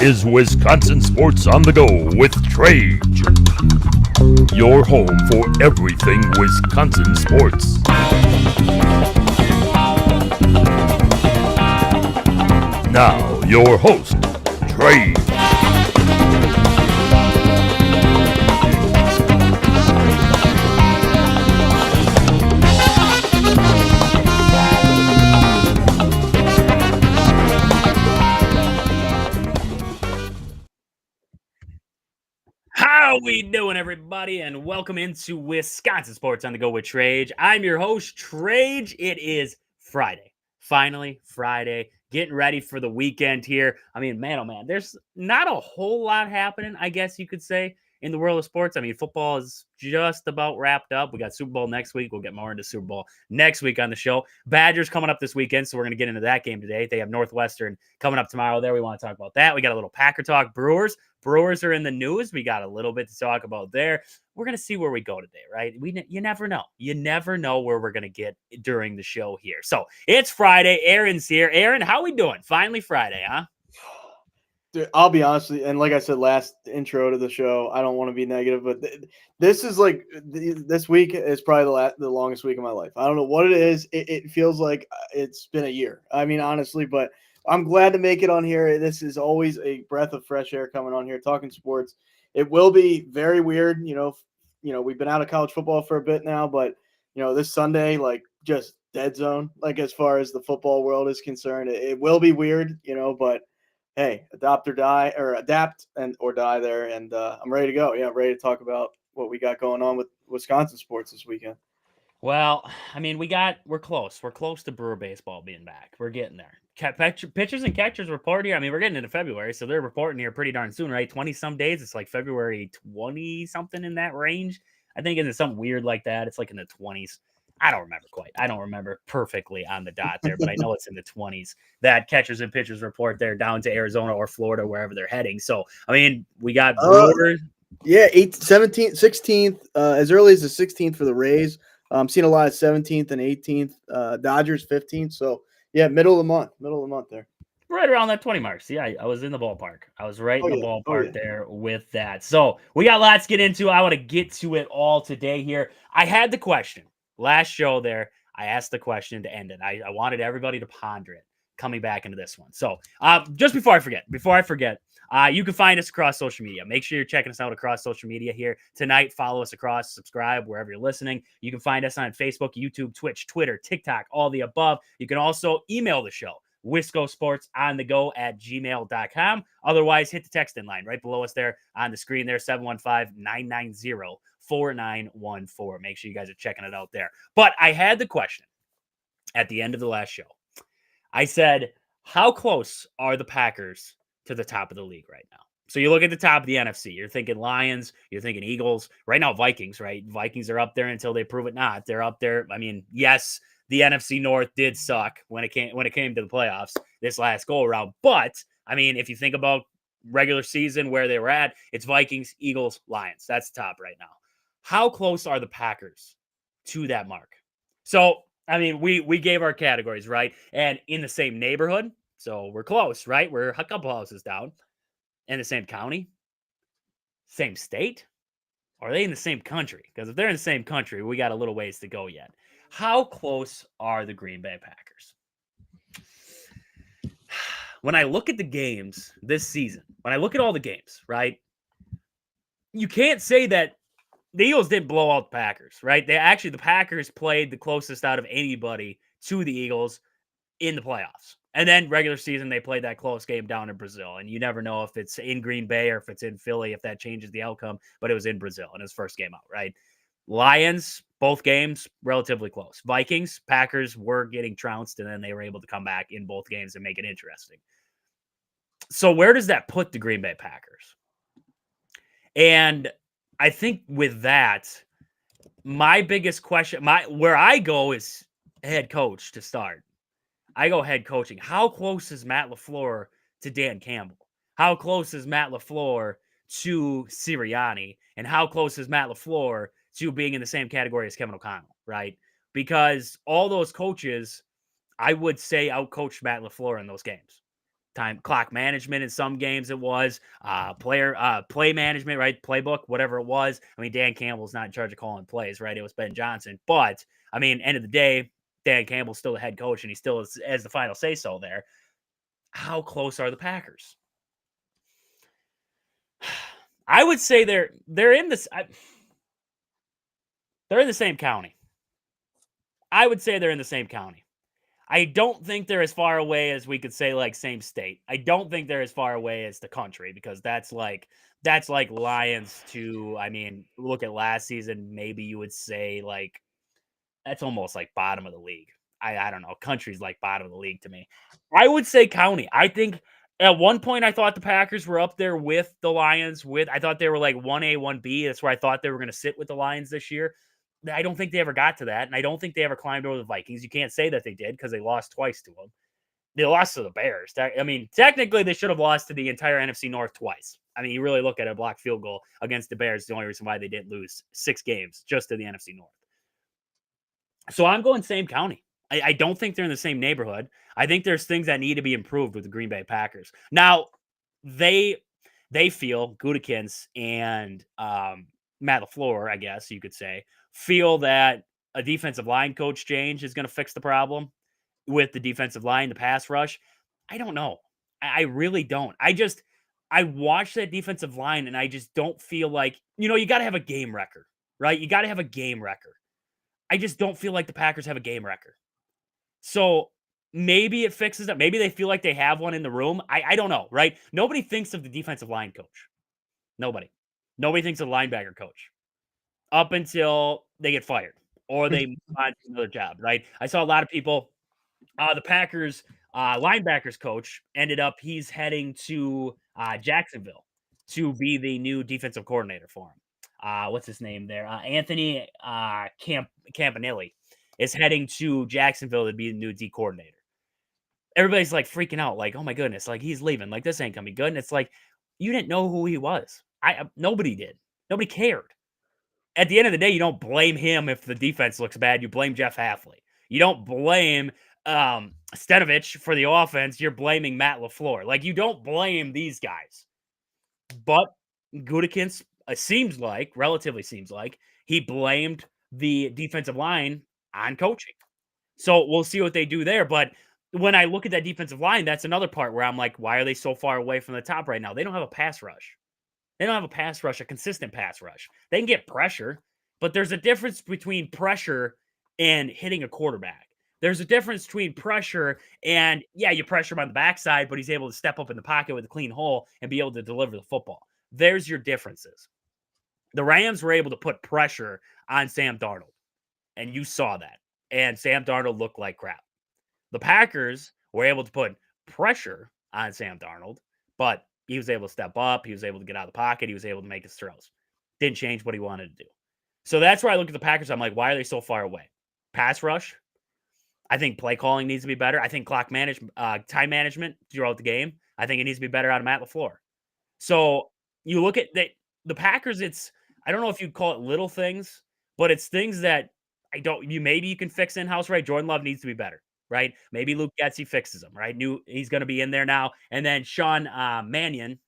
is Wisconsin Sports on the Go with Trage, your home for everything Wisconsin sports. Now, your host, Trage. How we doing, everybody, and welcome into Wisconsin Sports on the Go with Trage. I'm your host, Trage. It is Friday. Finally, Friday. Getting ready for the weekend here. I mean, man, oh man, there's not a whole lot happening, I guess you could say, in the world of sports. I mean, football is just about wrapped up. We got Super Bowl next week. We'll get more into Super Bowl next week on the show. Badgers coming up this weekend, so we're going to get into that game today. They have Northwestern coming up tomorrow there. We want to talk about that. We got a little Packer talk. Brewers are in the news. We got a little bit to talk about there. We're going to see where we go today, right? You never know. You never know where we're going to get during the show here. So it's Friday. Aaron's here. Aaron, how we doing? Finally Friday, huh? Dude, I'll be honest with you, and like I said last intro to the show, I don't want to be negative, but this is like this week is probably the longest week of my life. I don't know what it is. It feels like it's been a year. I mean, honestly, but I'm glad to make it on here. This is always a breath of fresh air coming on here talking sports. It will be very weird, we've been out of college football for a bit now, but this Sunday, like just dead zone, like as far as the football world is concerned, it will be weird, but hey, adapt or die, or adapt or die there. And I'm ready to go. Yeah, I'm ready to talk about what we got going on with Wisconsin sports this weekend. Well, I mean, we're close. We're close to Brewer baseball being back. We're getting there. Pitchers and catchers report here. I mean, we're getting into February, so they're reporting here pretty darn soon, right? 20 some days. It's like February 20 something in that range. I think it's something weird like that. It's like in the 20s. I don't remember quite. I don't remember perfectly on the dot there, but I know it's in the 20s that catchers and pitchers report there down to Arizona or Florida, wherever they're heading. So, I mean, we got Brewers. Yeah, 17th, 16th, as early as the 16th for the Rays. I'm seeing a lot of 17th and 18th. Dodgers 15th. So yeah, middle of the month there. Right around that 20 marks. Yeah, I was in the ballpark. I was right in the ballpark Oh, yeah. there with that. So we got lots to get into. I want to get to it all today here. I had the question last show there. I asked the question to end it. I wanted everybody to ponder it coming back into this one. So just before I forget, you can find us across social media. Make sure you're checking us out across social media here tonight. Follow us across, subscribe wherever you're listening. You can find us on Facebook, YouTube, Twitch, Twitter, TikTok, all the above. You can also email the show, wiscosportsonthego@gmail.com. Otherwise, hit the text in line right below us there on the screen there, 715-990-4914. Make sure you guys are checking it out there. But I had the question at the end of the last show. I said, how close are the Packers to the top of the league right now? So you look at the top of the NFC, you're thinking Lions, you're thinking Eagles, right now Vikings, right? Vikings are up there until they prove it not. They're up there. I mean, yes, the NFC North did suck when it came to the playoffs this last go around. But I mean, if you think about regular season where they were at, it's Vikings, Eagles, Lions. That's the top right now. How close are the Packers to that mark? So I mean, we gave our categories, right? And in the same neighborhood. So we're close, right? We're a couple houses down. In the same county, same state. Are they in the same country? Because if they're in the same country, we got a little ways to go yet. How close are the Green Bay Packers? When I look at the games this season, when I look at all the games, right? You can't say that the Eagles didn't blow out the Packers, right? The Packers played the closest out of anybody to the Eagles in the playoffs. And then regular season, they played that close game down in Brazil. And you never know if it's in Green Bay or if it's in Philly, if that changes the outcome. But it was in Brazil in his first game out, right? Lions, both games, relatively close. Vikings, Packers were getting trounced, and then they were able to come back in both games and make it interesting. So where does that put the Green Bay Packers? And I think with that, my biggest question, where I go is head coach to start. I go head coaching. How close is Matt LaFleur to Dan Campbell? How close is Matt LaFleur to Sirianni? And how close is Matt LaFleur to being in the same category as Kevin O'Connell, right? Because all those coaches, I would say, outcoached Matt LaFleur in those games. time clock management in some games it was, play management, right? Playbook, whatever it was. I mean, Dan Campbell's not in charge of calling plays, right? It was Ben Johnson. But I mean, end of the day, Dan Campbell's still the head coach and he still has the final say so there. How close are the Packers? I would say they're in this. They're in the same county. I would say they're in the same county. I don't think they're as far away as we could say like same state. I don't think they're as far away as the country because that's like Lions to, I mean, look at last season, maybe you would say like that's almost like bottom of the league. I don't know. Country's like bottom of the league to me. I would say county. I think at one point I thought the Packers were up there with the Lions. I thought they were like 1A, 1B. That's where I thought they were going to sit with the Lions this year. I don't think they ever got to that, and I don't think they ever climbed over the Vikings. You can't say that they did because they lost twice to them. They lost to the Bears. I mean, technically, they should have lost to the entire NFC North twice. I mean, you really look at a blocked field goal against the Bears. The only reason why they didn't lose 6 games just to the NFC North. So I'm going same county. I don't think they're in the same neighborhood. I think there's things that need to be improved with the Green Bay Packers. Now, they feel, Gutekunst and Matt LaFleur, I guess you could say, feel that a defensive line coach change is going to fix the problem with the defensive line, the pass rush. I don't know. I really don't. I watched that defensive line and I just don't feel like, you got to have a game record, right? You got to have a game record. I just don't feel like the Packers have a game record. So maybe it fixes it. Maybe they feel like they have one in the room. I don't know, right? Nobody thinks of the defensive line coach. Nobody thinks of the linebacker coach up until they get fired or they move on to another job, right? I saw a lot of people, the Packers linebackers coach he's heading to Jacksonville to be the new defensive coordinator for him. What's his name there? Anthony Campanelli is heading to Jacksonville to be the new D coordinator. Everybody's like freaking out, like, oh my goodness, like he's leaving, like this ain't gonna be good. And it's like, you didn't know who he was. Nobody did. Nobody cared. At the end of the day, you don't blame him if the defense looks bad. You blame Jeff Hafley. You don't blame Stenovich for the offense. You're blaming Matt LaFleur. Like, you don't blame these guys. But Gutekunst relatively seems like, he blamed the defensive line on coaching. So we'll see what they do there. But when I look at that defensive line, that's another part where I'm like, why are they so far away from the top right now? They don't have a pass rush. They don't have a pass rush, a consistent pass rush. They can get pressure, but there's a difference between pressure and hitting a quarterback. There's a difference between pressure and, yeah, you pressure him on the backside, but he's able to step up in the pocket with a clean hole and be able to deliver the football. There's your differences. The Rams were able to put pressure on Sam Darnold, and you saw that. And Sam Darnold looked like crap. The Packers were able to put pressure on Sam Darnold, but he was able to step up. He was able to get out of the pocket. He was able to make his throws. Didn't change what he wanted to do. So that's where I look at the Packers. I'm like, why are they so far away? Pass rush. I think play calling needs to be better. I think clock management, time management throughout the game. I think it needs to be better out of Matt LaFleur. So you look at the Packers. I don't know if you'd call it little things, but it's things that maybe you can fix in-house, right? Jordan Love needs to be better, right? Maybe Luke Getsy fixes him, right? He's going to be in there now. And then Sean Mannion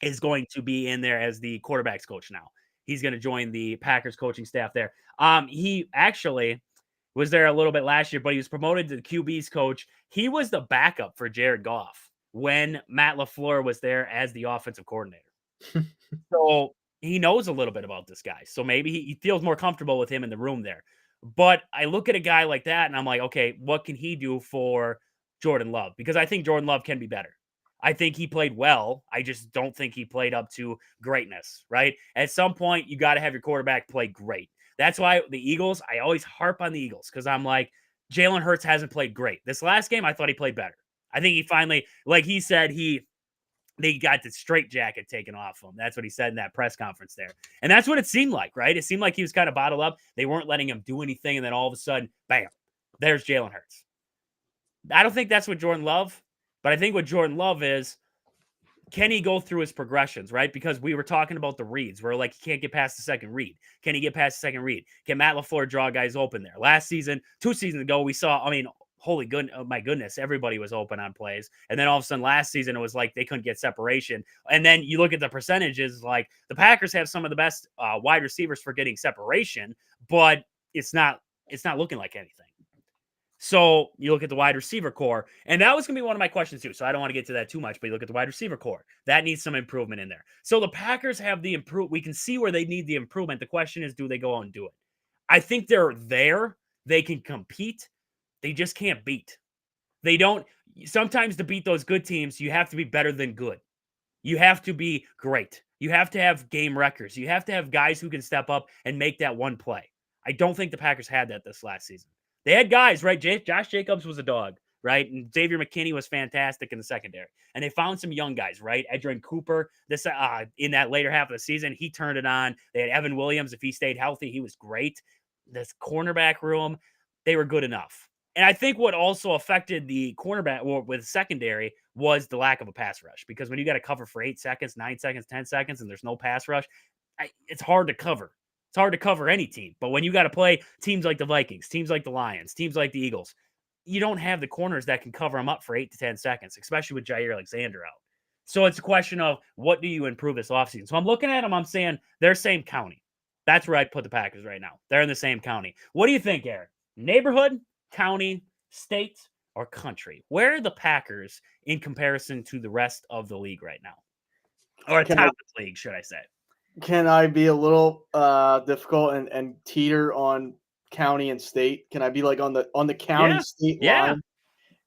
is going to be in there as the quarterback's coach now. He's going to join the Packers coaching staff there. He actually was there a little bit last year, but he was promoted to the QB's coach. He was the backup for Jared Goff when Matt LaFleur was there as the offensive coordinator. So he knows a little bit about this guy. So maybe he feels more comfortable with him in the room there. But I look at a guy like that and I'm like, okay, what can he do for Jordan Love? Because I think Jordan Love can be better. I think he played well. I just don't think he played up to greatness, right? At some point, you got to have your quarterback play great. That's why the Eagles, I always harp on the Eagles because I'm like, Jalen Hurts hasn't played great. This last game, I thought he played better. I think he finally, like he said, they got the straitjacket taken off him. That's what he said in that press conference there. And that's what it seemed like, right? It seemed like he was kind of bottled up. They weren't letting him do anything. And then all of a sudden, bam, there's Jalen Hurts. I don't think that's what Jordan Love, but I think what Jordan Love is, can he go through his progressions, right? Because we were talking about the reads. We're like, he can't get past the second read. Can he get past the second read? Can Matt LaFleur draw guys open there? Last season, 2 seasons ago, we saw, holy good, oh my goodness, everybody was open on plays. And then all of a sudden last season, it was like they couldn't get separation. And then you look at the percentages, like the Packers have some of the best wide receivers for getting separation, but it's not looking like anything. So you look at the wide receiver core, and that was going to be one of my questions too. So I don't want to get to that too much, but you look at the wide receiver core. That needs some improvement in there. So the Packers have the improve. We can see where they need the improvement. The question is, do they go out and do it? I think they're there. They can compete. They just can't beat. They don't. Sometimes to beat those good teams, you have to be better than good. You have to be great. You have to have game records. You have to have guys who can step up and make that one play. I don't think the Packers had that this last season. They had guys, right? Josh Jacobs was a dog, right? And Xavier McKinney was fantastic in the secondary. And they found some young guys, right? Edgerrin Cooper, this in that later half of the season, he turned it on. They had Evan Williams. If he stayed healthy, he was great. This cornerback room, they were good enough. And I think what also affected the cornerback with secondary was the lack of a pass rush. Because when you got to cover for 8 seconds, 9 seconds, 10 seconds, and there's no pass rush, it's hard to cover. It's hard to cover any team. But when you got to play teams like the Vikings, teams like the Lions, teams like the Eagles, you don't have the corners that can cover them up for 8 to 10 seconds, especially with Jair Alexander out. So it's a question of what do you improve this offseason? So I'm looking at them, I'm saying they're same county. That's where I'd put the Packers right now. They're in the same county. What do you think, Eric? Neighborhood, county, state, or country? Where are the Packers in comparison to the rest of the league right now? Or top of the league, should I say? Can I be a little difficult and teeter on county and state? Can I be like on the county state line?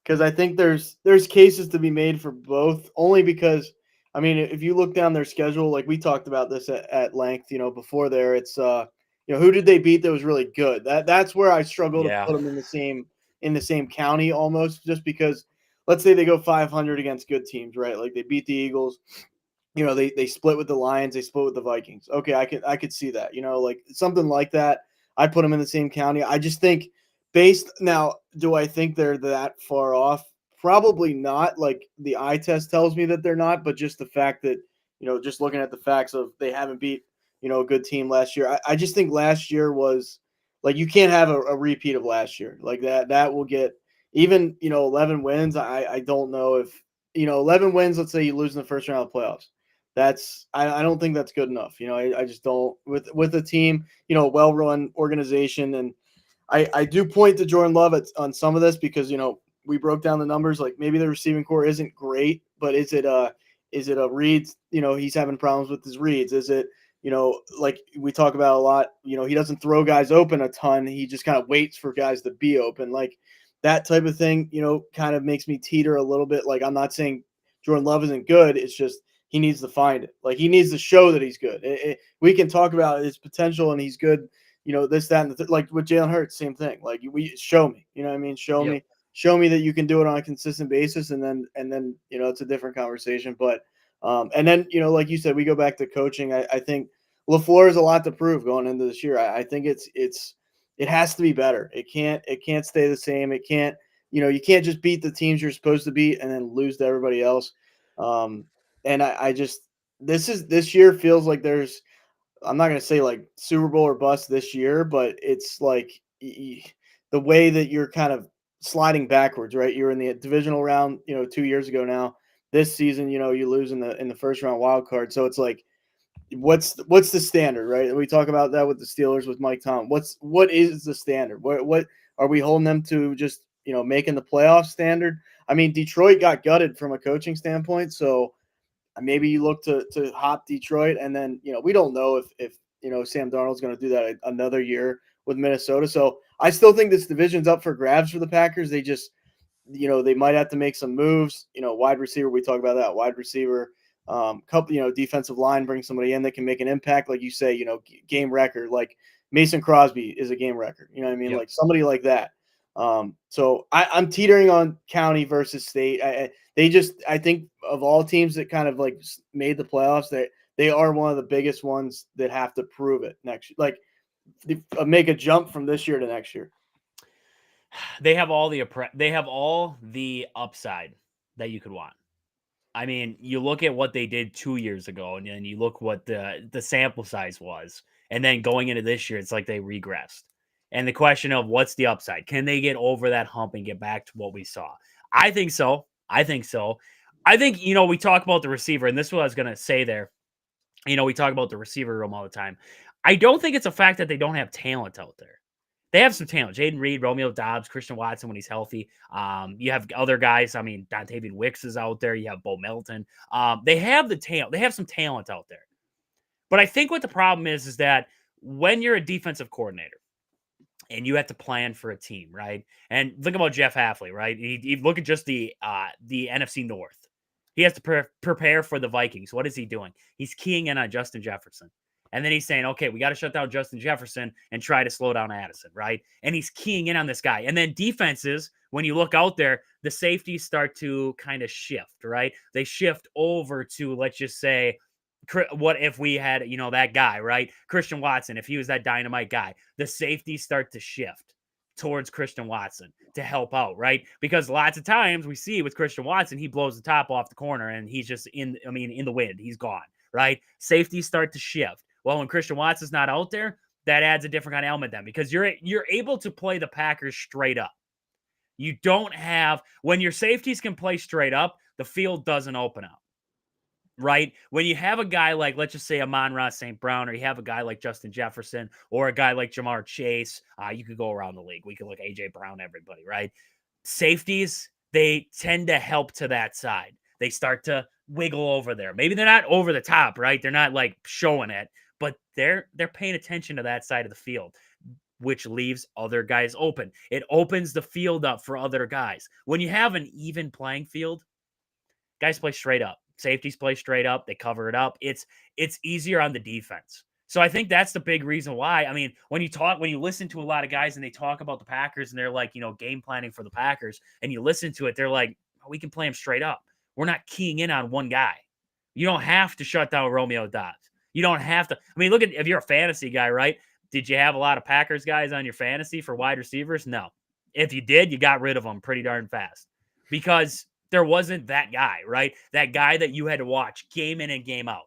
Because I think there's cases to be made for both. Only because I mean, if you look down their schedule, like we talked about this at length, before there, it's who did they beat that was really good? That's where I struggle to put them in the same county almost, just because let's say they go 500 against good teams, right? Like they beat the Eagles. They split with the Lions, they split with the Vikings. Okay, I could see that. Like something like that. I put them in the same county. I just think now, do I think they're that far off? Probably not. Like the eye test tells me that they're not, but just the fact that, just looking at the facts of they haven't beat, a good team last year. I just think last year was like you can't have a repeat of last year. Like that will get even, 11 wins. I don't know if 11 wins, let's say you lose in the first round of the playoffs. I don't think that's good enough. I just don't with a team, well-run organization. And I do point to Jordan Love on some of this because, we broke down the numbers. Like maybe the receiving core isn't great, but is it a reads? He's having problems with his reads. Is it, like we talk about a lot, he doesn't throw guys open a ton. He just kind of waits for guys to be open. Like that type of thing, kind of makes me teeter a little bit. Like I'm not saying Jordan Love isn't good. It's just, he needs to find it. Like he needs to show that he's good. We can talk about his potential and he's good. This, that, and like with Jalen Hurts, same thing. Like show me. You know what I mean? Show me that you can do it on a consistent basis, and then it's a different conversation. But and then like you said, we go back to coaching. I think LaFleur has a lot to prove going into this year. I think it has to be better. It can't stay the same. It can't you can't just beat the teams you're supposed to beat and then lose to everybody else. And I just this year feels like I'm not going to say like Super Bowl or bust this year, but it's like the way that you're kind of sliding backwards, right? You're in the divisional round, 2 years ago now. This season, you lose in the first round wild card. So it's like, what's the standard, right? We talk about that with the Steelers with Mike Tomlin. What is the standard? What are we holding them to? Just making the playoff standard? I mean, Detroit got gutted from a coaching standpoint, so maybe you look to hop Detroit, and then we don't know if Sam Darnold's going to do that another year with Minnesota. So I still think this division's up for grabs for the Packers. They just they might have to make some moves. Wide receiver, we talk about that. Wide receiver, couple defensive line, bring somebody in that can make an impact, like you say. Game record, like Mason Crosby is a game record. You know what I mean? Yep. Like somebody like that. So I'm teetering on county versus state. I think of all teams that kind of like made the playoffs, they are one of the biggest ones that have to prove it next year. Like make a jump from this year to next year. They have all the upside that you could want. I mean, you look at what they did 2 years ago, and then you look what the sample size was, and then going into this year, it's like they regressed. And the question of what's the upside? Can they get over that hump and get back to what we saw? I think so. I think so. I think, we talk about the receiver, and this is what I was going to say there. We talk about the receiver room all the time. I don't think it's a fact that they don't have talent out there. They have some talent. Jaden Reed, Romeo Dobbs, Christian Watson when he's healthy. You have other guys. I mean, Dontavian Wicks is out there. You have Bo Melton. They have the talent. They have some talent out there. But I think what the problem is that when you're a defensive coordinator and you have to plan for a team, right? And think about Jeff Hafley, right? You look at just the NFC North. He has to prepare for the Vikings. What is he doing? He's keying in on Justin Jefferson. And then he's saying, okay, we got to shut down Justin Jefferson and try to slow down Addison, right? And he's keying in on this guy. And then defenses, when you look out there, the safeties start to kind of shift, right? They shift over to, let's just say, what if we had, that guy, right? Christian Watson, if he was that dynamite guy, the safeties start to shift towards Christian Watson to help out, right? Because lots of times we see with Christian Watson, he blows the top off the corner and he's just in the wind. He's gone, right? Safeties start to shift. Well, when Christian Watson's not out there, that adds a different kind of element then because you're able to play the Packers straight up. You don't have, when your safeties can play straight up, the field doesn't open up. Right? When you have a guy like, let's just say, Amon-Ra St. Brown, or you have a guy like Justin Jefferson, or a guy like Jamar Chase, you could go around the league. We could look A.J. Brown, everybody, right? Safeties, they tend to help to that side. They start to wiggle over there. Maybe they're not over the top, right? They're not like showing it, but they're paying attention to that side of the field, which leaves other guys open. It opens the field up for other guys. When you have an even playing field, guys play straight up. Safeties play straight up. They cover it up. It's easier on the defense. So I think that's the big reason why. I mean, when you listen to a lot of guys and they talk about the Packers and they're like, game planning for the Packers, and you listen to it, they're like, we can play them straight up. We're not keying in on one guy. You don't have to shut down Romeo Dobbs. You don't have to. I mean, look at, if you're a fantasy guy, right? Did you have a lot of Packers guys on your fantasy for wide receivers? No. If you did, you got rid of them pretty darn fast because there wasn't that guy, right? That guy that you had to watch game in and game out,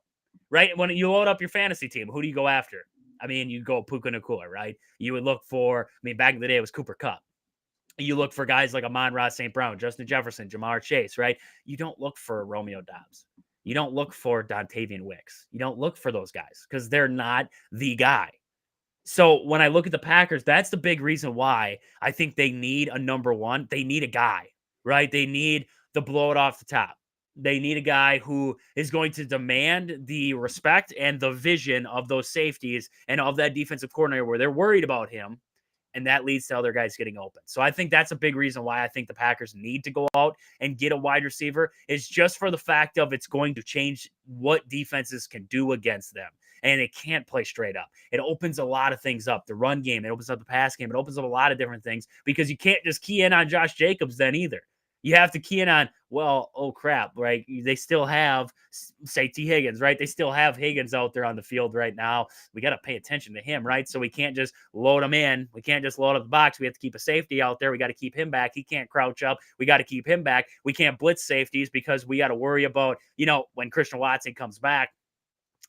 right? When you load up your fantasy team, who do you go after? I mean, you go Puka Nacua, right? You would look for, back in the day, it was Cooper Kupp. You look for guys like Amon-Ra St. Brown, Justin Jefferson, Jamar Chase, right? You don't look for Romeo Dobbs. You don't look for Dontavian Wicks. You don't look for those guys because they're not the guy. So when I look at the Packers, that's the big reason why I think they need a number one. They need a guy, right? They need to blow it off the top. They need a guy who is going to demand the respect and the vision of those safeties and of that defensive coordinator where they're worried about him. And that leads to other guys getting open. So I think that's a big reason why I think the Packers need to go out and get a wide receiver is just for the fact of it's going to change what defenses can do against them. And it can't play straight up. It opens a lot of things up. The run game, it opens up the pass game. It opens up a lot of different things because you can't just key in on Josh Jacobs then either. You have to key in on, well, oh crap, right? They still have, say, T. Higgins, right? They still have Higgins out there on the field right now. We got to pay attention to him, right? So we can't just load him in. We can't just load up the box. We have to keep a safety out there. We got to keep him back. He can't crouch up. We got to keep him back. We can't blitz safeties because we got to worry about, when Christian Watson comes back.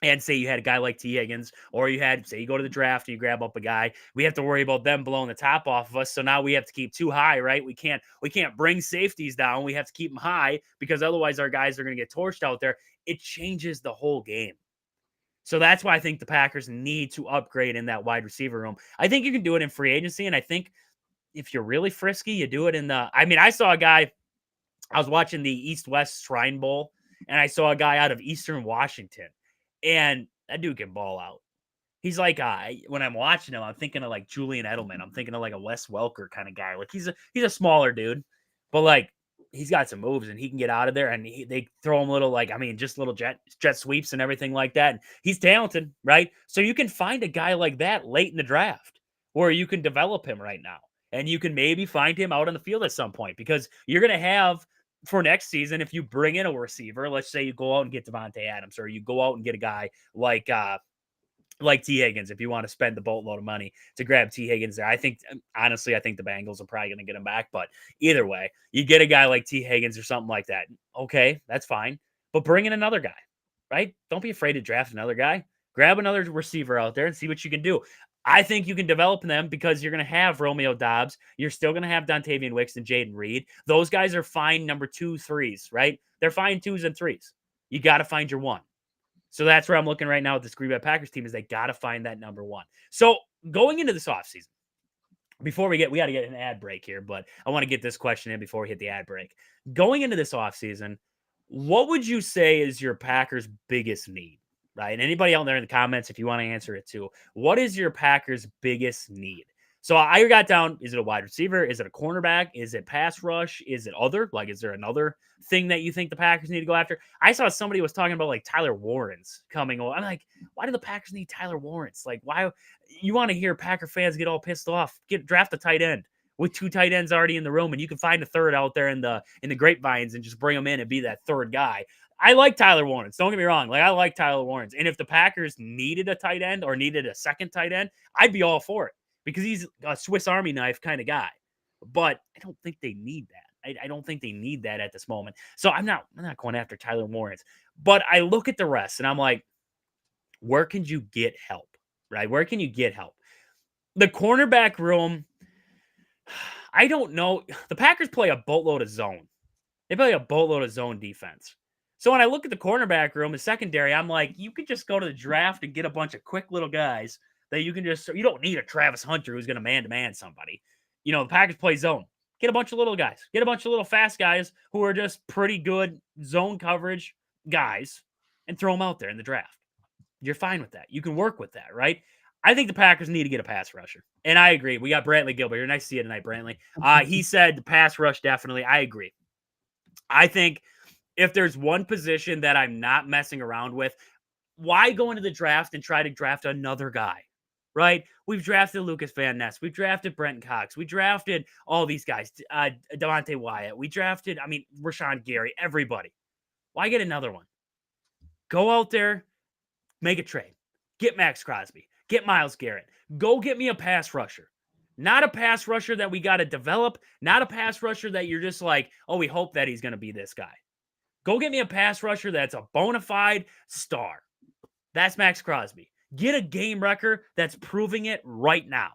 And say you had a guy like T. Higgins, or you had, say you go to the draft and you grab up a guy, we have to worry about them blowing the top off of us. So now we have to keep too high, right? We can't bring safeties down. We have to keep them high because otherwise our guys are going to get torched out there. It changes the whole game. So that's why I think the Packers need to upgrade in that wide receiver room. I think you can do it in free agency. And I think if you're really frisky, you do it in I saw a guy, I was watching the East-West Shrine Bowl, and I saw a guy out of Eastern Washington. And that dude can ball out. He's like, when I'm watching him, I'm thinking of like Julian Edelman. I'm thinking of like a Wes Welker kind of guy. Like he's a smaller dude, but like he's got some moves and he can get out of there. And they throw him little just little jet sweeps and everything like that. And he's talented, right? So you can find a guy like that late in the draft, or you can develop him right now, and you can maybe find him out on the field at some point because you're gonna have. For next season, if you bring in a receiver, let's say you go out and get Devontae Adams, or you go out and get a guy like T. Higgins, if you want to spend the boatload of money to grab T. Higgins there. I think the Bengals are probably going to get him back, but either way, you get a guy like T. Higgins or something like that. Okay, that's fine, but bring in another guy, right? Don't be afraid to draft another guy. Grab another receiver out there and see what you can do. I think you can develop them because you're going to have Romeo Dobbs. You're still going to have Dontavian Wicks and Jaden Reed. Those guys are fine number 2, 3s, right? They're fine 2s and 3s. You got to find your one. So that's where I'm looking right now with this Green Bay Packers team is they got to find that number 1. So going into this offseason, before we got to get an ad break here, but I want to get this question in before we hit the ad break. Going into this offseason, what would you say is your Packers' biggest need? Right? And anybody out there in the comments, if you want to answer it too, what is your Packers' biggest need? So I got down, is it a wide receiver? Is it a cornerback? Is it pass rush? Is it other? Like, is there another thing that you think the Packers need to go after? I saw somebody was talking about like Tyler Warren's coming on. I'm like, why do the Packers need Tyler Warren's? Like, why? You want to hear Packer fans get all pissed off? Draft a tight end with 2 tight ends already in the room, and you can find a third out there in the grapevines and just bring them in and be that third guy. I like Tyler Warren's. Don't get me wrong. Like, I like Tyler Warren's. And if the Packers needed a tight end or needed a second tight end, I'd be all for it because he's a Swiss Army knife kind of guy. But I don't think they need that. I don't think they need that at this moment. So I'm not going after Tyler Warren's. But I look at the rest and I'm like, where can you get help? Right? Where can you get help? The cornerback room, I don't know. The Packers play a boatload of zone. They play a boatload of zone defense. So when I look at the cornerback room, the secondary, I'm like, you could just go to the draft and get a bunch of quick little guys that you can just, you don't need a Travis Hunter who's going to man-to-man somebody. You know, the Packers play zone. Get a bunch of little guys. Get a bunch of little fast guys who are just pretty good zone coverage guys and throw them out there in the draft. You're fine with that. You can work with that, right? I think the Packers need to get a pass rusher. And I agree. We got Brantley Gilbert here. Nice to see you tonight, Brantley. He said the pass rush, definitely. I agree. I think if there's one position that I'm not messing around with, why go into the draft and try to draft another guy, right? We've drafted Lucas Van Ness. We've drafted Brenton Cox. We drafted all these guys, Devontae Wyatt. We drafted, Rashawn Gary, everybody. Why get another one? Go out there, make a trade. Get Max Crosby. Get Myles Garrett. Go get me a pass rusher. Not a pass rusher that we got to develop. Not a pass rusher that you're just like, oh, we hope that he's going to be this guy. Go get me a pass rusher that's a bona fide star. That's Max Crosby. Get a game wrecker that's proving it right now.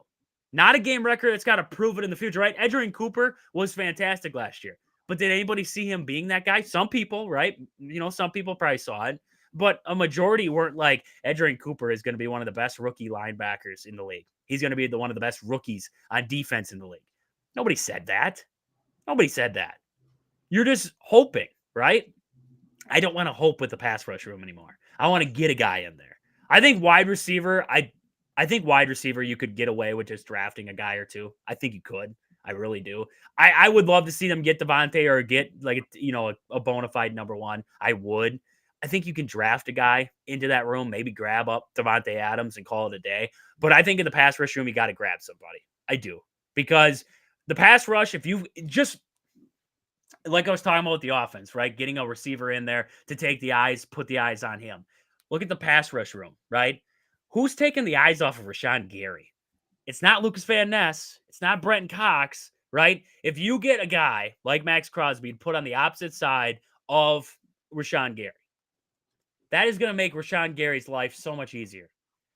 Not a game wrecker that's got to prove it in the future, right? Edgerrin Cooper was fantastic last year. But did anybody see him being that guy? Some people, right? You know, some people probably saw it. But a majority weren't like, Edgerrin Cooper is going to be one of the best rookie linebackers in the league. He's going to be one of the best rookies on defense in the league. Nobody said that. Nobody said that. You're just hoping, right? I don't want to hope with the pass rush room anymore. I want to get a guy in there. I think wide receiver, I think wide receiver you could get away with just drafting a guy or two. I think you could. I really do. I would love to see them get Devontae or get like, you know, a bona fide number 1. I would. I think you can draft a guy into that room, maybe grab up Devontae Adams and call it a day. But I think in the pass rush room, you got to grab somebody. I do. Because the pass rush, if you just, like I was talking about with the offense, right? Getting a receiver in there to take the eyes, put the eyes on him. Look at the pass rush room, right? Who's taking the eyes off of Rashawn Gary? It's not Lucas Van Ness. It's not Brenton Cox, right? If you get a guy like Max Crosby to put on the opposite side of Rashawn Gary, that is going to make Rashawn Gary's life so much easier.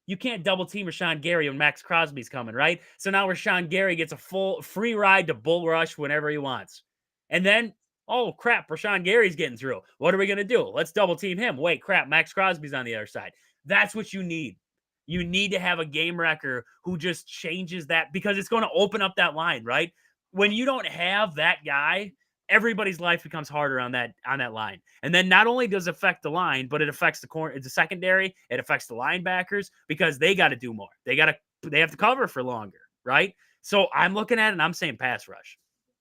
You can't double team Rashawn Gary when Max Crosby's coming, right? So now Rashawn Gary gets a full free ride to bull rush whenever he wants. And then, oh crap, Rashawn Gary's getting through. What are we going to do? Let's double team him. Wait, crap, Max Crosby's on the other side. That's what you need. You need to have a game wrecker who just changes that because it's going to open up that line, right? When you don't have that guy, everybody's life becomes harder on that line. And then not only does it affect the line, but it affects the corner, it's a secondary, it affects the linebackers because they got to do more. They have to cover for longer, right? So I'm looking at it and I'm saying pass rush.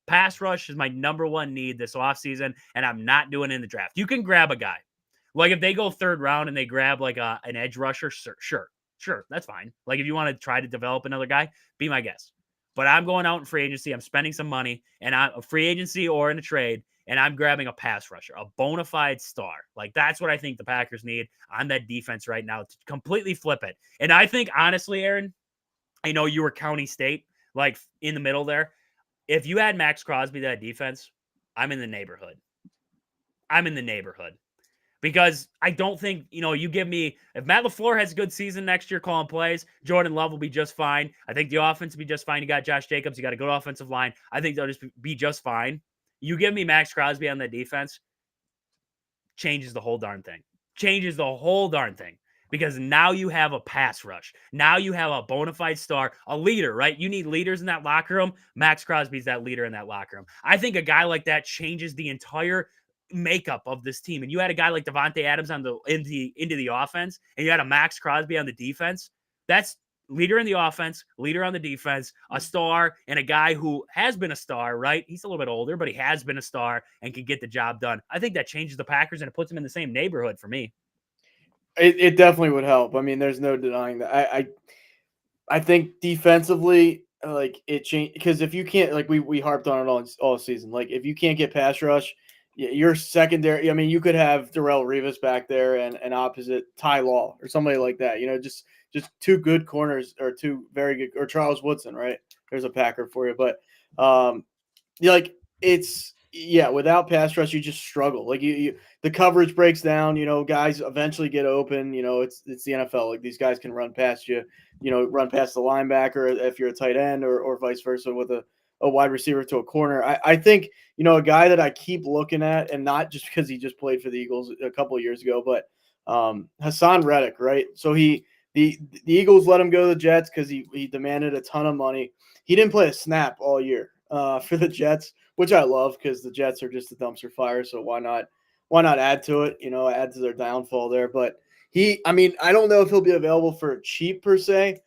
Pass rush is my number 1 need this offseason, and I'm not doing it in the draft. You can grab a guy. Like if they go 3rd round and they grab like an edge rusher, sure, that's fine. Like if you want to try to develop another guy, be my guest. But I'm going out in free agency. I'm spending some money, and I'm a free agency or in a trade, and I'm grabbing a pass rusher, a bona fide star. Like that's what I think the Packers need on that defense right now to completely flip it. And I think honestly, Aaron, I know you were County State, like in the middle there. If you had Max Crosby that defense, I'm in the neighborhood. Because I don't think, you give me, if Matt LaFleur has a good season next year calling plays, Jordan Love will be just fine. I think the offense will be just fine. You got Josh Jacobs. You got a good offensive line. I think they'll just be just fine. You give me Max Crosby on the defense, changes the whole darn thing. Changes the whole darn thing. Because now you have a pass rush. Now you have a bona fide star, a leader, right? You need leaders in that locker room. Max Crosby's that leader in that locker room. I think a guy like that changes the entire makeup of this team. And you had a guy like Devontae Adams into the offense, and you had a Max Crosby on the defense. That's leader in the offense, leader on the defense, a star, and a guy who has been a star, right? He's a little bit older, but he has been a star and can get the job done. I think that changes the Packers and it puts them in the same neighborhood for me. It definitely would help. I mean, there's no denying that. I think defensively, like it changed because if you can't, like we harped on it all season, like if you can't get pass rush, your secondary. I mean, you could have Darrelle Revis back there and opposite Ty Law or somebody like that. Just two good corners or two very good, or Charles Woodson, right? There's a Packer for you, but like it's. Yeah, without pass rush, you just struggle. Like the coverage breaks down. Guys eventually get open. It's the NFL. Like these guys can run past you. Run past the linebacker if you're a tight end, or vice versa with a wide receiver to a corner. I think a guy that I keep looking at, and not just because he just played for the Eagles a couple of years ago, but Hassan Reddick, right? So the Eagles let him go to the Jets because he demanded a ton of money. He didn't play a snap all year for the Jets, which I love because the Jets are just a dumpster fire. So why not add to it? Add to their downfall there. But I don't know if he'll be available for cheap per se,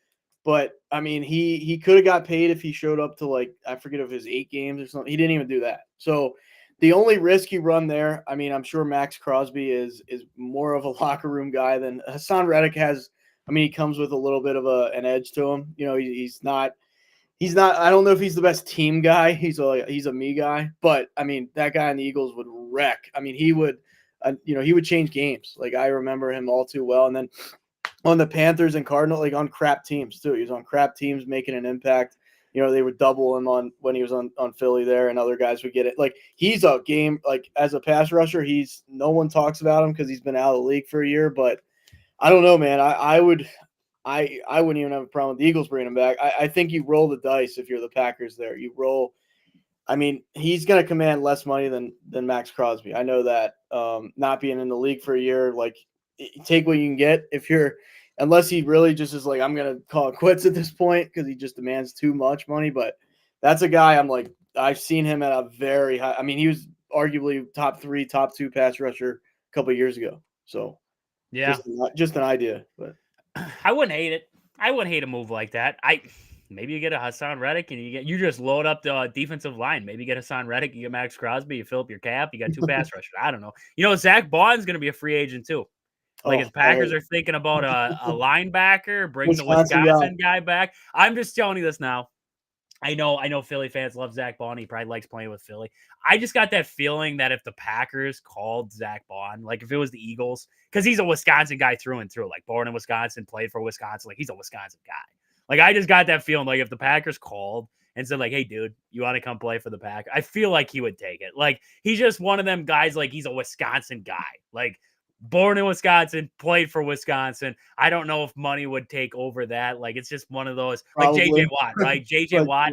but I mean, he could have got paid if he showed up to, like, I forget if his 8 games or something. He didn't even do that. So the only risk you run there, I mean, I'm sure Max Crosby is more of a locker room guy than Hassan Reddick has. I mean, he comes with a little bit of an edge to him. He's not. I don't know if he's the best team guy. He's a me guy, but I mean, that guy in the Eagles would wreck. I mean, he would change games. Like, I remember him all too well. And then on the Panthers and Cardinals, like on crap teams too. He was on crap teams making an impact. They would double him on when he was on Philly there, and other guys would get it. Like, he's a game, like, as a pass rusher, no one talks about him because he's been out of the league for a year, but I don't know, man. I wouldn't even have a problem with the Eagles bringing him back. I think you roll the dice if you're the Packers there. You roll. I mean, he's going to command less money than Max Crosby. I know that. Not being in the league for a year, like, take what you can get unless he really just is like, I'm going to call it quits at this point because he just demands too much money. But that's a guy I'm like, I've seen him at a very high. I mean, he was arguably top 3, top 2 pass rusher a couple of years ago. So yeah, just an idea, but. I wouldn't hate it. I wouldn't hate a move like that. Maybe you get a Hassan Reddick and you just load up the defensive line. Maybe you get Hassan Reddick, you get Max Crosby, you fill up your cap, you got 2 pass rushers. I don't know. Zach Baughn's going to be a free agent too. Like, if Packers are thinking about a linebacker, bring the Wisconsin guy back. I'm just telling you this now. I know Philly fans love Zach Baughan. He probably likes playing with Philly. I just got that feeling that if the Packers called Zach Baughan, like if it was the Eagles, because he's a Wisconsin guy through and through, like born in Wisconsin, played for Wisconsin, like he's a Wisconsin guy. Like, I just got that feeling, like if the Packers called and said, like, hey, dude, you want to come play for the Packers? I feel like he would take it. Like, he's just one of them guys, like he's a Wisconsin guy. Like, born in Wisconsin, played for Wisconsin. I don't know if money would take over that. Like, it's just one of those, like J.J. Watt, right? J.J. Watt.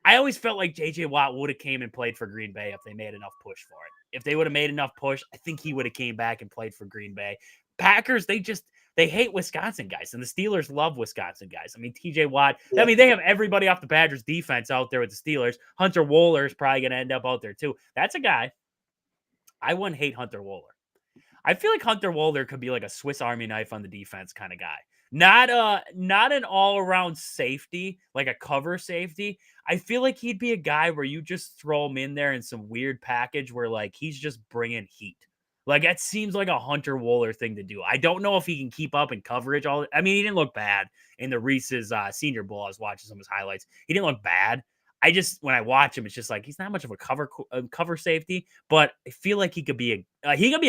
I always felt like J.J. Watt would have came and played for Green Bay if they made enough push for it. If they would have made enough push, I think he would have came back and played for Green Bay. Packers, they hate Wisconsin guys, and the Steelers love Wisconsin guys. I mean, T.J. Watt. Yeah. I mean, they have everybody off the Badgers defense out there with the Steelers. Hunter Wohler is probably going to end up out there too. That's a guy. I wouldn't hate Hunter Wohler. I feel like Hunter Wohler could be like a Swiss Army knife on the defense kind of guy. Not an all-around safety, like a cover safety. I feel like he'd be a guy where you just throw him in there in some weird package where, like, he's just bringing heat. Like, that seems like a Hunter Wohler thing to do. I don't know if he can keep up in coverage. I mean, he didn't look bad in the Reese's Senior Bowl. I was watching some of his highlights. He didn't look bad. When I watch him, it's just like he's not much of a cover safety, but I feel like he could be a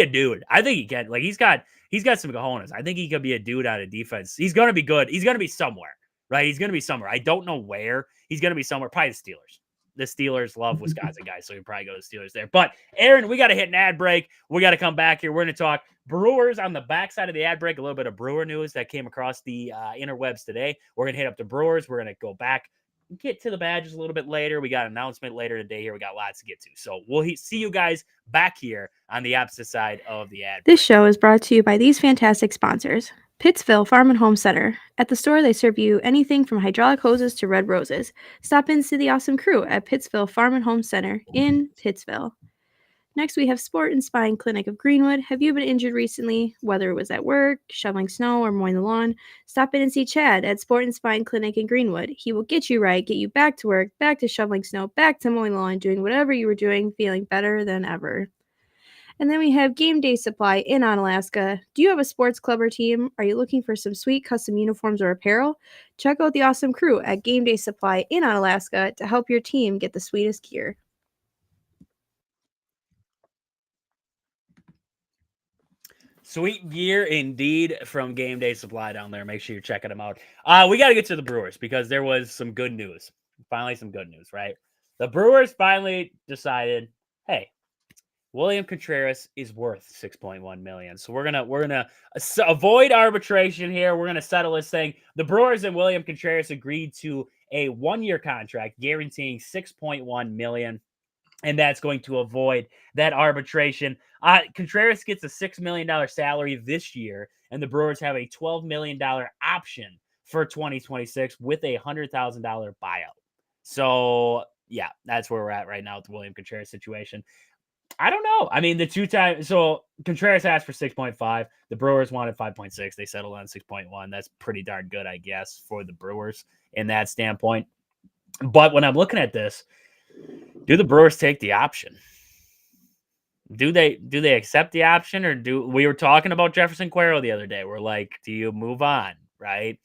dude. I think he can. Like, he's got some cojones. I think he could be a dude out of defense. He's gonna be good. He's gonna be somewhere, right? He's gonna be somewhere. I don't know where. He's gonna be somewhere. Probably the Steelers. the Steelers love Wisconsin guys, so we probably go to the Steelers there. But Aaron, we got to hit an ad break. We got to come back here. We're going to talk Brewers on the backside of the ad break, a little bit of Brewer news that came across the interwebs today. We're going to hit up the Brewers. We're going to go back, get to the Badgers a little bit later. We got an announcement later today here. We got lots to get to. So we'll see you guys back here on the opposite side of the ad break. This show is brought to you by these fantastic sponsors. Pittsville Farm and Home Center. At the store, they serve you anything from hydraulic hoses to red roses. Stop in to see the awesome crew at Pittsville Farm and Home Center in Pittsville. Next, we have Sport and Spine Clinic of Greenwood. Have you been injured recently, whether it was at work, shoveling snow, or mowing the lawn? Stop in and see Chad at Sport and Spine Clinic in Greenwood. He will get you right, get you back to work, back to shoveling snow, back to mowing the lawn, doing whatever you were doing, feeling better than ever. And then we have Game Day Supply in Onalaska. Do you have a sports club or team? Are you looking for some sweet custom uniforms or apparel? Check out the awesome crew at Game Day Supply in Onalaska to help your team get the sweetest gear. Sweet gear indeed from Game Day Supply down there. Make sure you're checking them out. We got to get to the Brewers because there was some good news. Finally, some good news, right? The Brewers finally decided, hey, William Contreras is worth $6.1 million. So we're gonna avoid arbitration here. We're gonna settle this thing. The Brewers and William Contreras agreed to a 1-year contract guaranteeing $6.1 million. And that's going to avoid that arbitration. Contreras gets a $6 million salary this year, and the Brewers have a $12 million option for 2026 with a $100,000 buyout. So, yeah, that's where we're at right now with the William Contreras situation. I don't know. I mean, so Contreras asked for 6.5. The Brewers wanted 5.6. They settled on 6.1. That's pretty darn good, I guess, for the Brewers in that standpoint. But when I'm looking at this, do the Brewers take the option? Do they accept the option, or we were talking about Jefferson Cuero the other day? We're like, do you move on, right?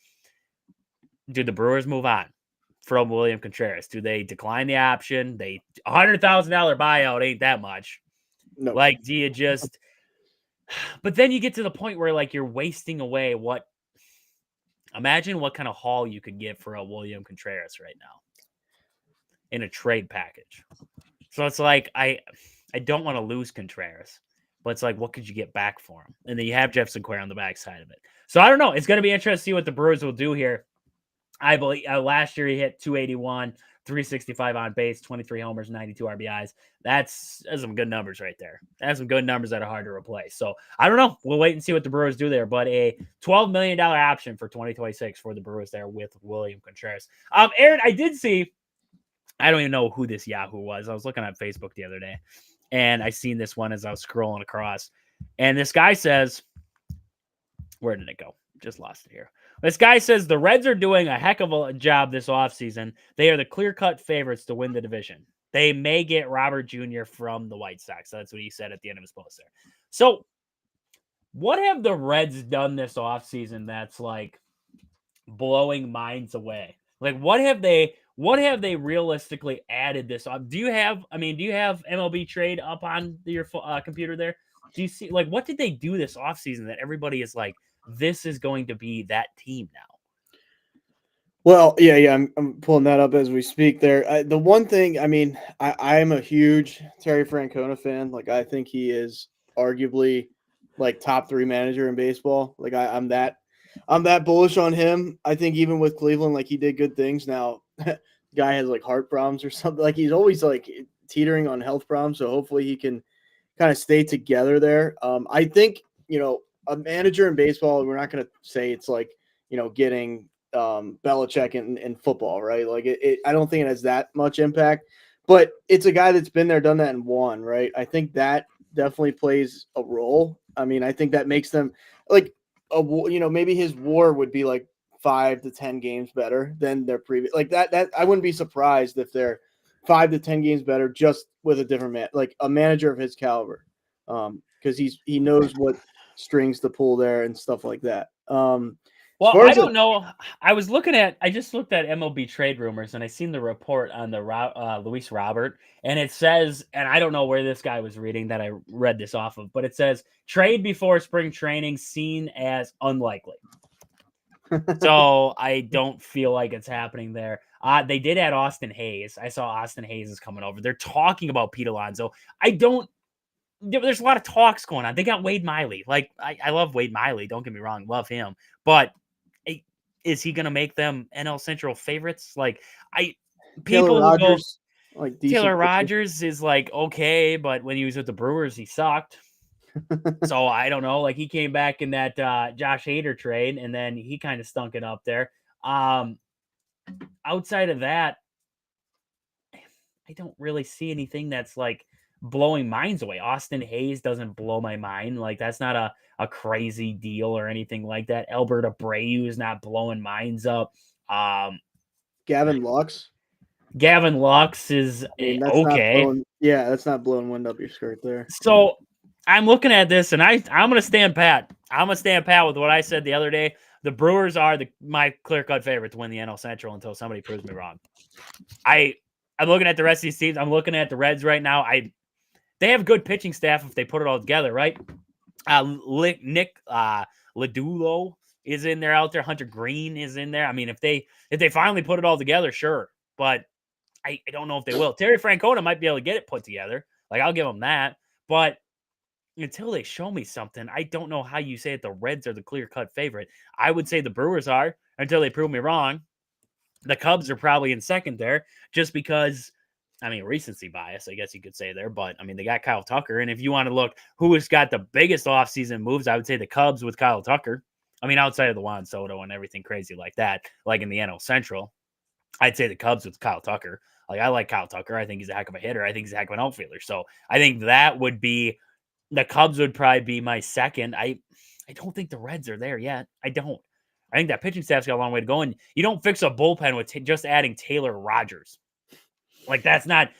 Do the Brewers move on from William Contreras? Do they decline the option? $100,000 buyout ain't that much. No. Like, do you just? But then you get to the point where like you're wasting away what. Imagine what kind of haul you could get for a William Contreras right now in a trade package. So it's like I don't want to lose Contreras, but it's like, what could you get back for him? And then you have Jefferson Cuero on the backside of it. So I don't know. It's going to be interesting to see what the Brewers will do here. I believe last year he hit 281, 365 on base, 23 homers, 92 RBIs. That's some good numbers right there. That's some good numbers that are hard to replace. So I don't know. We'll wait and see what the Brewers do there. But a $12 million option for 2026 for the Brewers there with William Contreras. Aaron, I did see. I don't even know who this Yahoo was. I was looking at Facebook the other day, and I seen this one as I was scrolling across. And this guy says, where did it go? Just lost it here. This guy says the Reds are doing a heck of a job this offseason. They are the clear-cut favorites to win the division. They may get Robert Jr. from the White Sox. That's what he said at the end of his post there. So what have the Reds done this offseason that's like blowing minds away? Like what have they realistically added this on? Do you have MLB trade up on your computer there? Do you see like what did they do this offseason that everybody is like, this is going to be that team now? Well, yeah, I'm pulling that up as we speak there. The one thing, I mean, I am a huge Terry Francona fan. Like, I think he is arguably like top 3 manager in baseball. Like, I'm that bullish on him. I think even with Cleveland, like he did good things. Now, guy has like heart problems or something. Like he's always like teetering on health problems. So hopefully he can kind of stay together there. I think, a manager in baseball, we're not going to say it's like, getting Belichick in football, right? Like I don't think it has that much impact, but it's a guy that's been there, done that, and won, right? I think that definitely plays a role. I mean, I think that makes them like maybe his WAR would be like 5 to 10 games better than their previous. Like that I wouldn't be surprised if they're 5 to 10 games better just with a different man, like a manager of his caliber, because he knows what strings to pull there and stuff like that. Well, I don't know. I just looked at MLB trade rumors, and I seen the report on the Luis Robert, and it says, and I don't know where this guy was reading that I read this off of, but it says trade before spring training seen as unlikely. So I don't feel like it's happening there. They did add Austin Hayes. I saw Austin Hayes is coming over. They're talking about Pete Alonso. There's a lot of talks going on. They got Wade Miley. Like, I love Wade Miley. Don't get me wrong. Love him. But is he going to make them NL Central favorites? Like, Taylor people will go, Rogers, like decent Taylor pitcher. Rogers is like, okay, but when he was with the Brewers, he sucked. So I don't know. Like, he came back in that Josh Hader trade, and then he kind of stunk it up there. Outside of that, I don't really see anything that's like blowing minds away. Austin Hayes doesn't blow my mind. Like, that's not a crazy deal or anything like that. Albert Abreu is not blowing minds up. Gavin Lux. Gavin Lux is That's okay. That's not blowing wind up your skirt there. So I'm looking at this, and I'm going to stand pat. I'm going to stand pat with what I said the other day. The Brewers are my clear-cut favorite to win the NL Central until somebody proves me wrong. I'm looking at the rest of these teams. I'm looking at the Reds right now. They have good pitching staff if they put it all together, right? Nick Ladulo is in there out there. Hunter Green is in there. I mean, if they finally put it all together, sure. But I don't know if they will. Terry Francona might be able to get it put together. Like, I'll give them that. But until they show me something, I don't know how you say that the Reds are the clear-cut favorite. I would say the Brewers are until they prove me wrong. The Cubs are probably in second there just because, I mean, recency bias, I guess you could say there. But, I mean, they got Kyle Tucker. And if you want to look who has got the biggest offseason moves, I would say the Cubs with Kyle Tucker. I mean, outside of the Juan Soto and everything crazy like that, like in the NL Central, I'd say the Cubs with Kyle Tucker. Like, I like Kyle Tucker. I think he's a heck of a hitter. I think he's a heck of an outfielder. So I think that would be the Cubs would probably be my second. I don't think the Reds are there yet. I don't. I think that pitching staff's got a long way to go, and you don't fix a bullpen with just adding Taylor Rogers. Like, that's not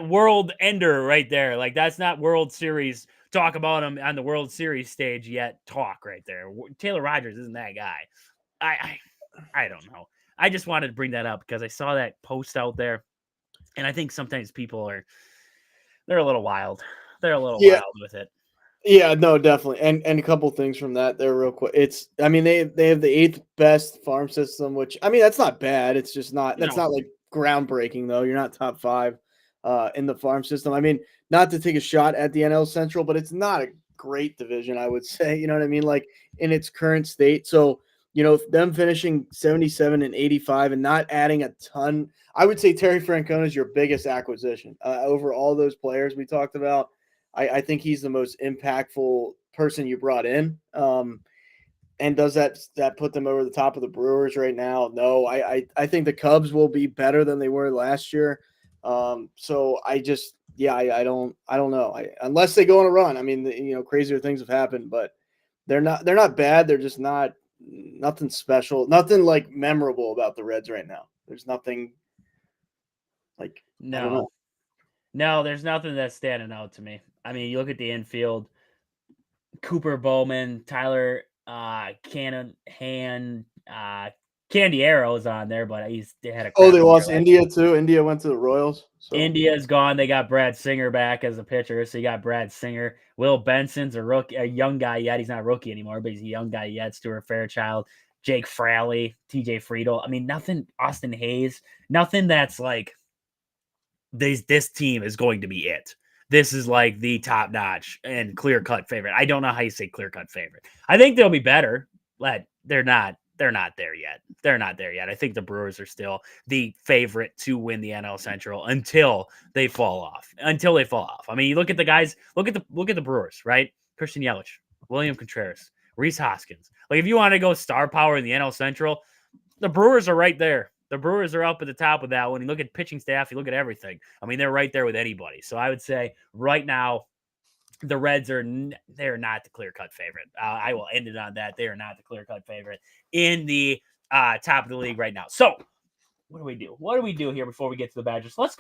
world ender right there. Like, that's not World Series talk about him on the World Series stage yet. Talk right there. Taylor Rogers isn't that guy. I don't know. I just wanted to bring that up because I saw that post out there, and I think sometimes people they're a little wild. They're a little wild with it. Yeah, no, definitely. And a couple things from that there real quick. I mean, they have the 8th best farm system, which, I mean, that's not bad. It's just not not like groundbreaking though. You're not top 5 in the farm system. I mean, not to take a shot at the NL Central, but it's not a great division, I would say. You know what I mean? Like, in its current state. So, them finishing 77 and 85 and not adding a ton. I would say Terry Francona is your biggest acquisition over all those players we talked about. I think he's the most impactful person you brought in. And does that put them over the top of the Brewers right now? No, I think the Cubs will be better than they were last year. So I don't know. Unless they go on a run. I mean, crazier things have happened, but they're not bad. They're just nothing special, nothing like memorable about the Reds right now. There's nothing like, I don't know. No, there's nothing that's standing out to me. I mean, you look at the infield, Cooper Bowman, Tyler Candiero is on there, but they had a they lost India too. India went to the Royals. So. India's gone. They got Brad Singer back as a pitcher, so you got Brad Singer. Will Benson's a rookie, a young guy yet. He's not a rookie anymore, but he's a young guy yet. Stuart Fairchild, Jake Fraley, TJ Friedel. I mean, nothing. Austin Hayes, nothing that's like this team is going to be it. This is like the top notch and clear cut favorite. I don't know how you say clear cut favorite. I think they'll be better, but they're not there yet. They're not there yet. I think the Brewers are still the favorite to win the NL Central until they fall off. I mean, you look at the guys, look at the Brewers, right? Christian Yelich, William Contreras, Rhys Hoskins. Like, if you want to go star power in the NL Central, the Brewers are right there. The Brewers are up at the top of that one. You look at pitching staff, you look at everything. I mean, they're right there with anybody. So I would say right now, the Reds they're not the clear-cut favorite. I will end it on that. They are not the clear-cut favorite in the top of the league right now. So what do we do? What do we do here before we get to the Badgers? Let's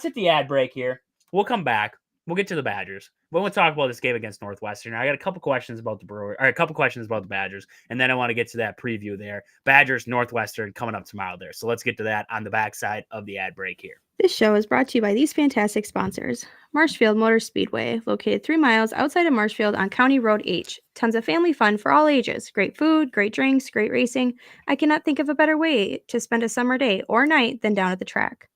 hit the ad break here. We'll come back. We'll get to the Badgers. But we'll talk about this game against Northwestern. I got a couple questions about the Brewers, or a couple questions about the Badgers, and then I want to get to that preview there. Badgers, Northwestern coming up tomorrow there. So let's get to that on the backside of the ad break here. This show is brought to you by these fantastic sponsors. Marshfield Motor Speedway, located 3 miles outside of Marshfield on County Road H. Tons of family fun for all ages. Great food, great drinks, great racing. I cannot think of a better way to spend a summer day or night than down at the track.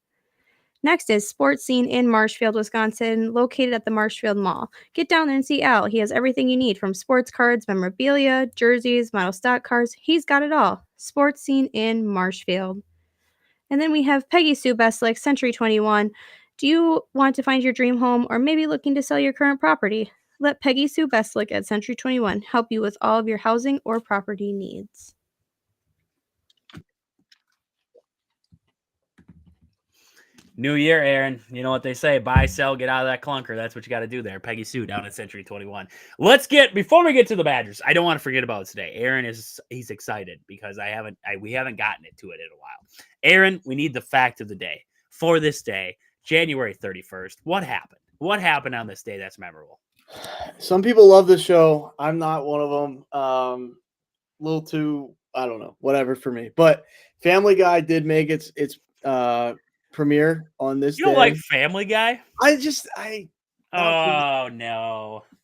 Next is Sports Scene in Marshfield, Wisconsin, located at the Marshfield Mall. Get down there and see Al. He has everything you need, from sports cards, memorabilia, jerseys, model stock cars. He's got it all. Sports Scene in Marshfield. And then we have Peggy Sue Beslick, Century 21. Do you want to find your dream home or maybe looking to sell your current property? Let Peggy Sue Beslick at Century 21 help you with all of your housing or property needs. New year, Aaron. You know what they say: buy, sell, get out of that clunker. That's what you got to do there. Peggy Sue down at Century 21. Before we get to the Badgers, I don't want to forget about today. Aaron he's excited because we haven't gotten to it in a while. Aaron, we need the fact of the day for this day, January 31st. What happened? What happened on this day that's memorable? Some people love this show. I'm not one of them. A little too, I don't know, whatever for me. But Family Guy did make its premiere on this You don't day. like Family Guy? No.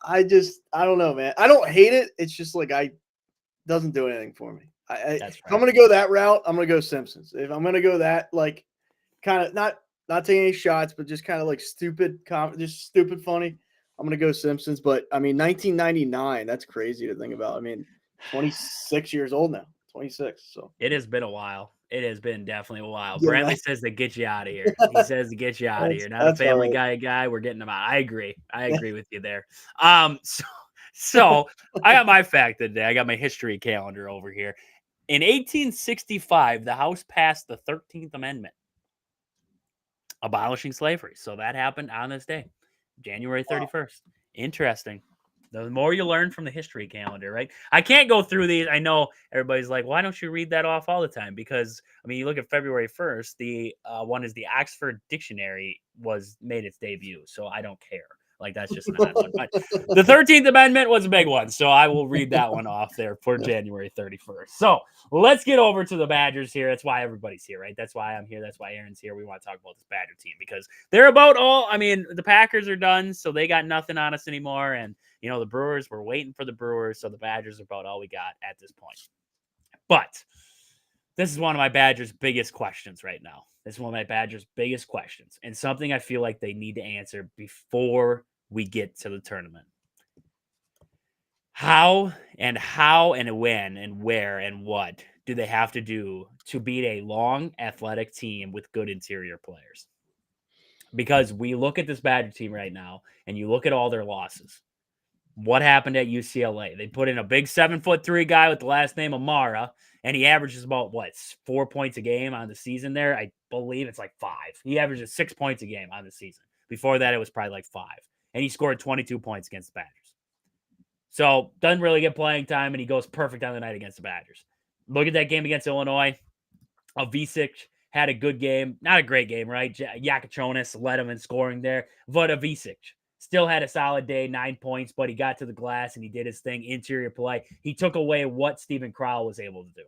I don't know, man. I don't hate it. It's just like doesn't do anything for me. That's If right. I'm gonna go that route, I'm gonna go Simpsons. If I'm gonna go that, like, kind of not taking any shots, but just kind of like stupid funny, I'm gonna go Simpsons. But I mean, 1999, that's crazy to think about. I mean, 26 years old now, 26. So It has been a while. It has been definitely a while. Yeah. Brantley says to get you out of here. He says to get you out of here. Not a That's Family all Guy. We're getting him out. I agree. I agree with you there. So I got my fact of the day. I got my history calendar over here. In 1865, the House passed the 13th Amendment, abolishing slavery. So that happened on this day, January 31st. Interesting. The more you learn from the history calendar, right? I can't go through these. I know everybody's like, why don't you read that off all the time? Because, I mean, you look at February 1st, the one is the Oxford Dictionary made its debut. So I don't care. Like, that's just not one. But the 13th Amendment was a big one. So I will read that one off there for January 31st. So let's get over to the Badgers here. That's why everybody's here, right? That's why I'm here. That's why Aaron's here. We want to talk about this Badger team because they're the Packers are done. So they got nothing on us anymore. And, you know, the Brewers, we're waiting for the Brewers. So the Badgers are about all we got at this point. But this is one of my Badgers' biggest questions right now. This is one of my Badgers' biggest questions and something I feel like they need to answer before we get to the tournament. How and when and where and what do they have to do to beat a long, athletic team with good interior players? Because we look at this Badger team right now and you look at all their losses. What happened at UCLA? They put in a big 7'3" guy with the last name Amara, and he averages about 4 points a game on the season there. I believe it's like 5. He averages 6 points a game on the season. Before that, it was probably like 5. And he scored 22 points against the Badgers. So doesn't really get playing time, and he goes perfect on the night against the Badgers. Look at that game against Illinois. Avicic had a good game. Not a great game, right? Yakachonis led him in scoring there. But Avicic still had a solid day, 9 points, but he got to the glass and he did his thing, interior play. He took away what Stephen Crowell was able to do.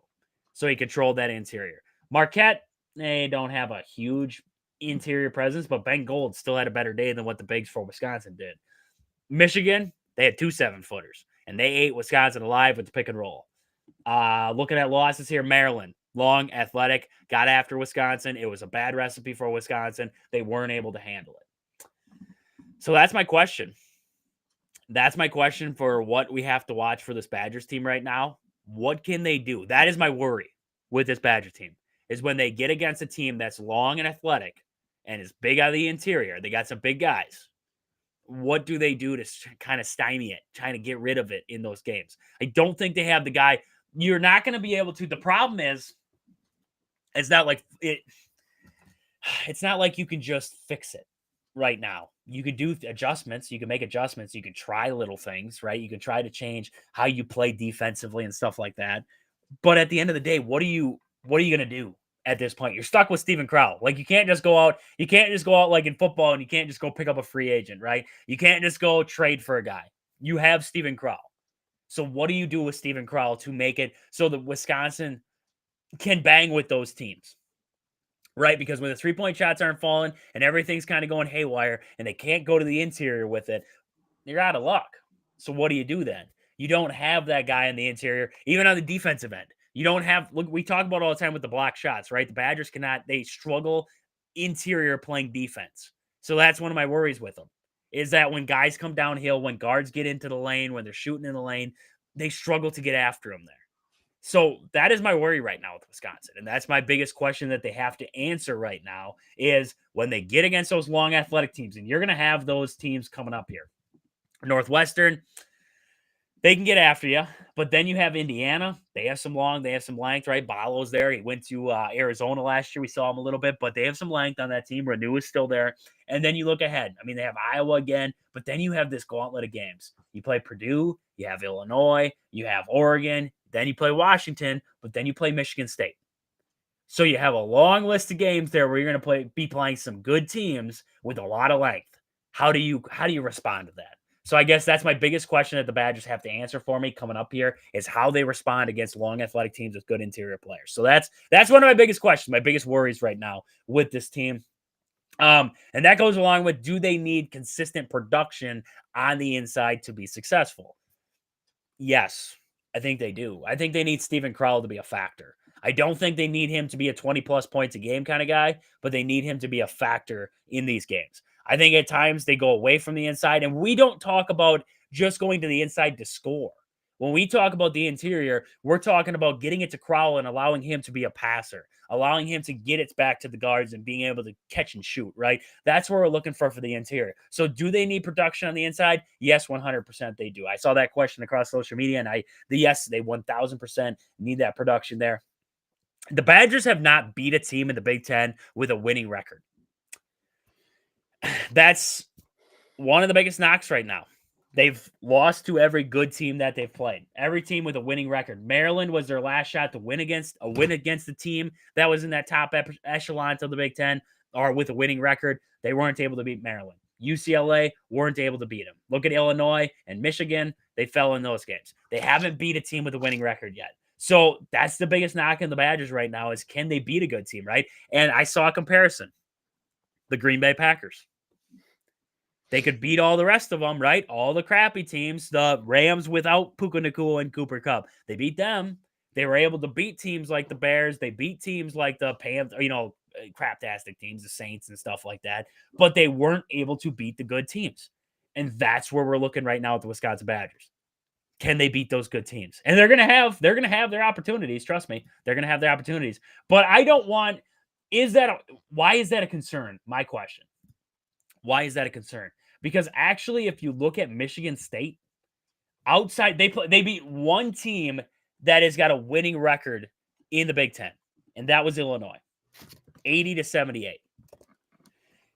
So he controlled that interior. Marquette, they don't have a huge interior presence, but Ben Gold still had a better day than what the Bigs for Wisconsin did. Michigan, they had 2 7-footers, and they ate Wisconsin alive with the pick and roll. Looking at losses here, Maryland, long, athletic, got after Wisconsin. It was a bad recipe for Wisconsin. They weren't able to handle it. So that's my question. That's my question for what we have to watch for this Badgers team right now. What can they do? That is my worry with this Badger team, is when they get against a team that's long and athletic and is big out of the interior. They got some big guys. What do they do to kind of stymie it, trying to get rid of it in those games? I don't think they have the guy. You're not going to be able to. The problem is, it's not like you can just fix it right now. You can do adjustments. You can make adjustments. You can try little things, right? You can try to change how you play defensively and stuff like that. But at the end of the day, what are you going to do at this point. You're stuck with Steven Crowell. Like, you can't just go out. You can't just go out like in football, and you can't just go pick up a free agent, right? You can't just go trade for a guy. You have Steven Crowell. So what do you do with Steven Crowell to make it so that Wisconsin can bang with those teams? Right? Because when the 3-point shots aren't falling and everything's kind of going haywire and they can't go to the interior with it, you're out of luck. So what do you do then? You don't have that guy in the interior, even on the defensive end. You don't have, look, we talk about all the time with the block shots, right? The Badgers they struggle interior playing defense. So that's one of my worries with them, is that when guys come downhill, when guards get into the lane, when they're shooting in the lane, they struggle to get after them there. So that is my worry right now with Wisconsin. And that's my biggest question that they have to answer right now is when they get against those long athletic teams, and you're going to have those teams coming up here. Northwestern, they can get after you, but then you have Indiana. They have some long, they have some length, right? Balo's there. He went to Arizona last year. We saw him a little bit, but they have some length on that team. Renew is still there. And then you look ahead. I mean, they have Iowa again, but then you have this gauntlet of games. You play Purdue, you have Illinois, you have Oregon, then you play Washington, but then you play Michigan State. So you have a long list of games there where you're going to be playing some good teams with a lot of length. How do you respond to that? So I guess that's my biggest question that the Badgers have to answer for me coming up here is how they respond against long athletic teams with good interior players. So that's one of my biggest questions, my biggest worries right now with this team. And that goes along with, do they need consistent production on the inside to be successful? Yes, I think they do. I think they need Steven Crowell to be a factor. I don't think they need him to be a 20-plus points a game kind of guy, but they need him to be a factor in these games. I think at times they go away from the inside, and we don't talk about just going to the inside to score. When we talk about the interior, we're talking about getting it to Crowell and allowing him to be a passer, allowing him to get it back to the guards and being able to catch and shoot, right? That's what we're looking for the interior. So do they need production on the inside? Yes, 100% they do. I saw that question across social media, and yes, they 1,000% need that production there. The Badgers have not beat a team in the Big Ten with a winning record. That's one of the biggest knocks right now. They've lost to every good team that they've played. Every team with a winning record. Maryland was their last shot to win against the team that was in that top echelon of the Big Ten or with a winning record. They weren't able to beat Maryland. UCLA weren't able to beat them. Look at Illinois and Michigan. They fell in those games. They haven't beat a team with a winning record yet. So that's the biggest knock in the Badgers right now is, can they beat a good team, right? And I saw a comparison. The Green Bay Packers. They could beat all the rest of them, right? All the crappy teams, the Rams without Puka Nacua and Cooper Kupp. They beat them. They were able to beat teams like the Bears. They beat teams like the Panthers, craptastic teams, the Saints and stuff like that. But they weren't able to beat the good teams. And that's where we're looking right now at the Wisconsin Badgers. Can they beat those good teams? And they're gonna have their opportunities. Trust me, they're gonna have their opportunities. But I don't want. Why is that a concern? My question. Why is that a concern? Because actually, if you look at Michigan State, outside they beat one team that has got a winning record in the Big Ten, and that was Illinois, 80-78,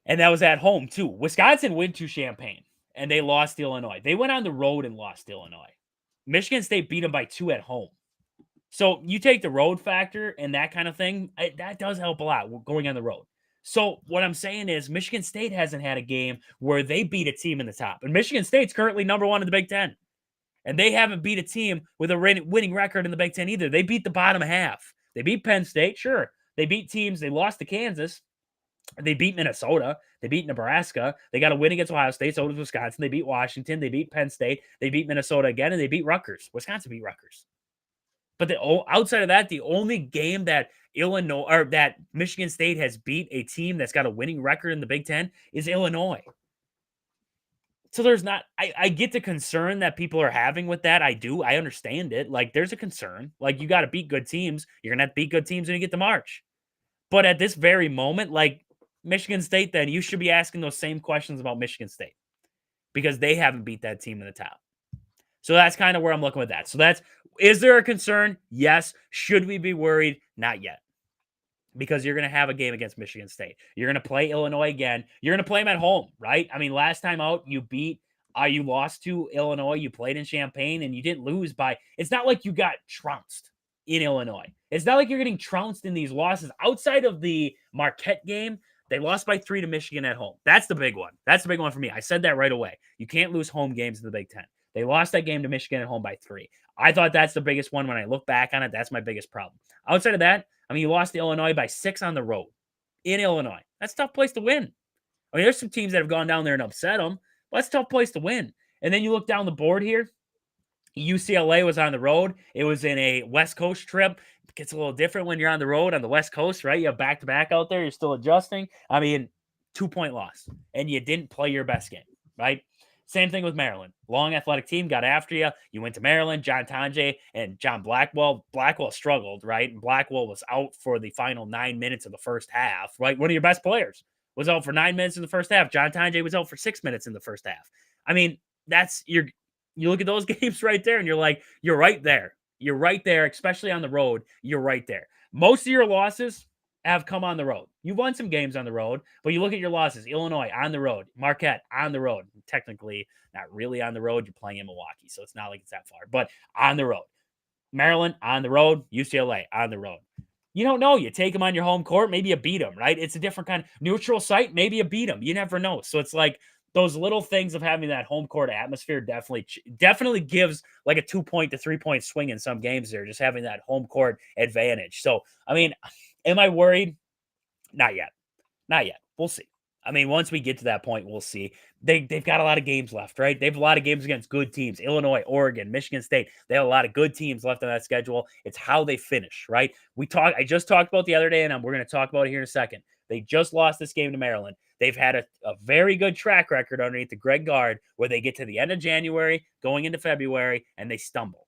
and that was at home too. Wisconsin went to Champaign, and they lost to Illinois. They went on the road and lost to Illinois. Michigan State beat them by 2 at home. So you take the road factor and that kind of thing, that does help a lot going on the road. So what I'm saying is Michigan State hasn't had a game where they beat a team in the top. And Michigan State's currently number 1 in the Big Ten. And they haven't beat a team with a winning record in the Big Ten either. They beat the bottom half. They beat Penn State, sure. They beat teams. They lost to Kansas. They beat Minnesota. They beat Nebraska. They got a win against Ohio State. So did Wisconsin. They beat Washington. They beat Penn State. They beat Minnesota again. And they beat Rutgers. Wisconsin beat Rutgers. But outside of that, the only game that Illinois or that Michigan State has beat a team that's got a winning record in the Big Ten is Illinois. So there's not, I get the concern that people are having with that. I do. I understand it. Like, there's a concern. Like, you got to beat good teams. You're going to have to beat good teams when you get to March. But at this very moment, like Michigan State, then you should be asking those same questions about Michigan State because they haven't beat that team in the top. So that's kind of where I'm looking with that. So is there a concern? Yes. Should we be worried? Not yet. Because you're going to have a game against Michigan State. You're going to play Illinois again. You're going to play them at home, right? I mean, last time out, you lost to Illinois. You played in Champaign, and you didn't lose by – it's not like you got trounced. in Illinois. It's not like you're getting trounced in these losses. Outside of the Marquette game, they lost by 3 to Michigan at home. That's the big one. That's the big one for me. I said that right away. You can't lose home games in the Big Ten. They lost that game to Michigan at home by 3. I thought that's the biggest one. When I look back on it, that's my biggest problem. Outside of that, I mean, you lost to Illinois by 6 on the road in Illinois. That's a tough place to win. I mean, there's some teams that have gone down there and upset them, but that's a tough place to win. And then you look down the board here. UCLA was on the road. It was in a West Coast trip. It gets a little different when you're on the road on the West Coast, right? You have back-to-back out there. You're still adjusting. I mean, 2-point loss, and you didn't play your best game, right? Same thing with Maryland. Long athletic team got after you. You went to Maryland. John Tonje and John Blackwell. Blackwell struggled, right? And Blackwell was out for the final 9 minutes of the first half, right? One of your best players was out for 9 minutes in the first half. John Tonje was out for 6 minutes in the first half. I mean, you look at those games right there, and you're like, you're right there. You're right there, especially on the road. You're right there. Most of your losses have come on the road. You've won some games on the road, but you look at your losses. Illinois on the road. Marquette on the road. Technically, not really on the road. You're playing in Milwaukee, so it's not like it's that far, but on the road. Maryland on the road. UCLA on the road. You don't know. You take them on your home court. Maybe you beat them, right? It's a different kind of neutral site. Maybe you beat them. You never know. So it's like, those little things of having that home court atmosphere definitely gives like a 2-point to 3-point swing in some games there, just having that home court advantage. So, I mean, am I worried? Not yet. Not yet. We'll see. I mean, once we get to that point, we'll see. They've got a lot of games left, right? They have a lot of games against good teams. Illinois, Oregon, Michigan State. They have a lot of good teams left on that schedule. It's how they finish, right? I just talked about the other day, and we're going to talk about it here in a second. They just lost this game to Maryland. They've had a very good track record underneath the Greg Gard where they get to the end of January, going into February, and they stumble.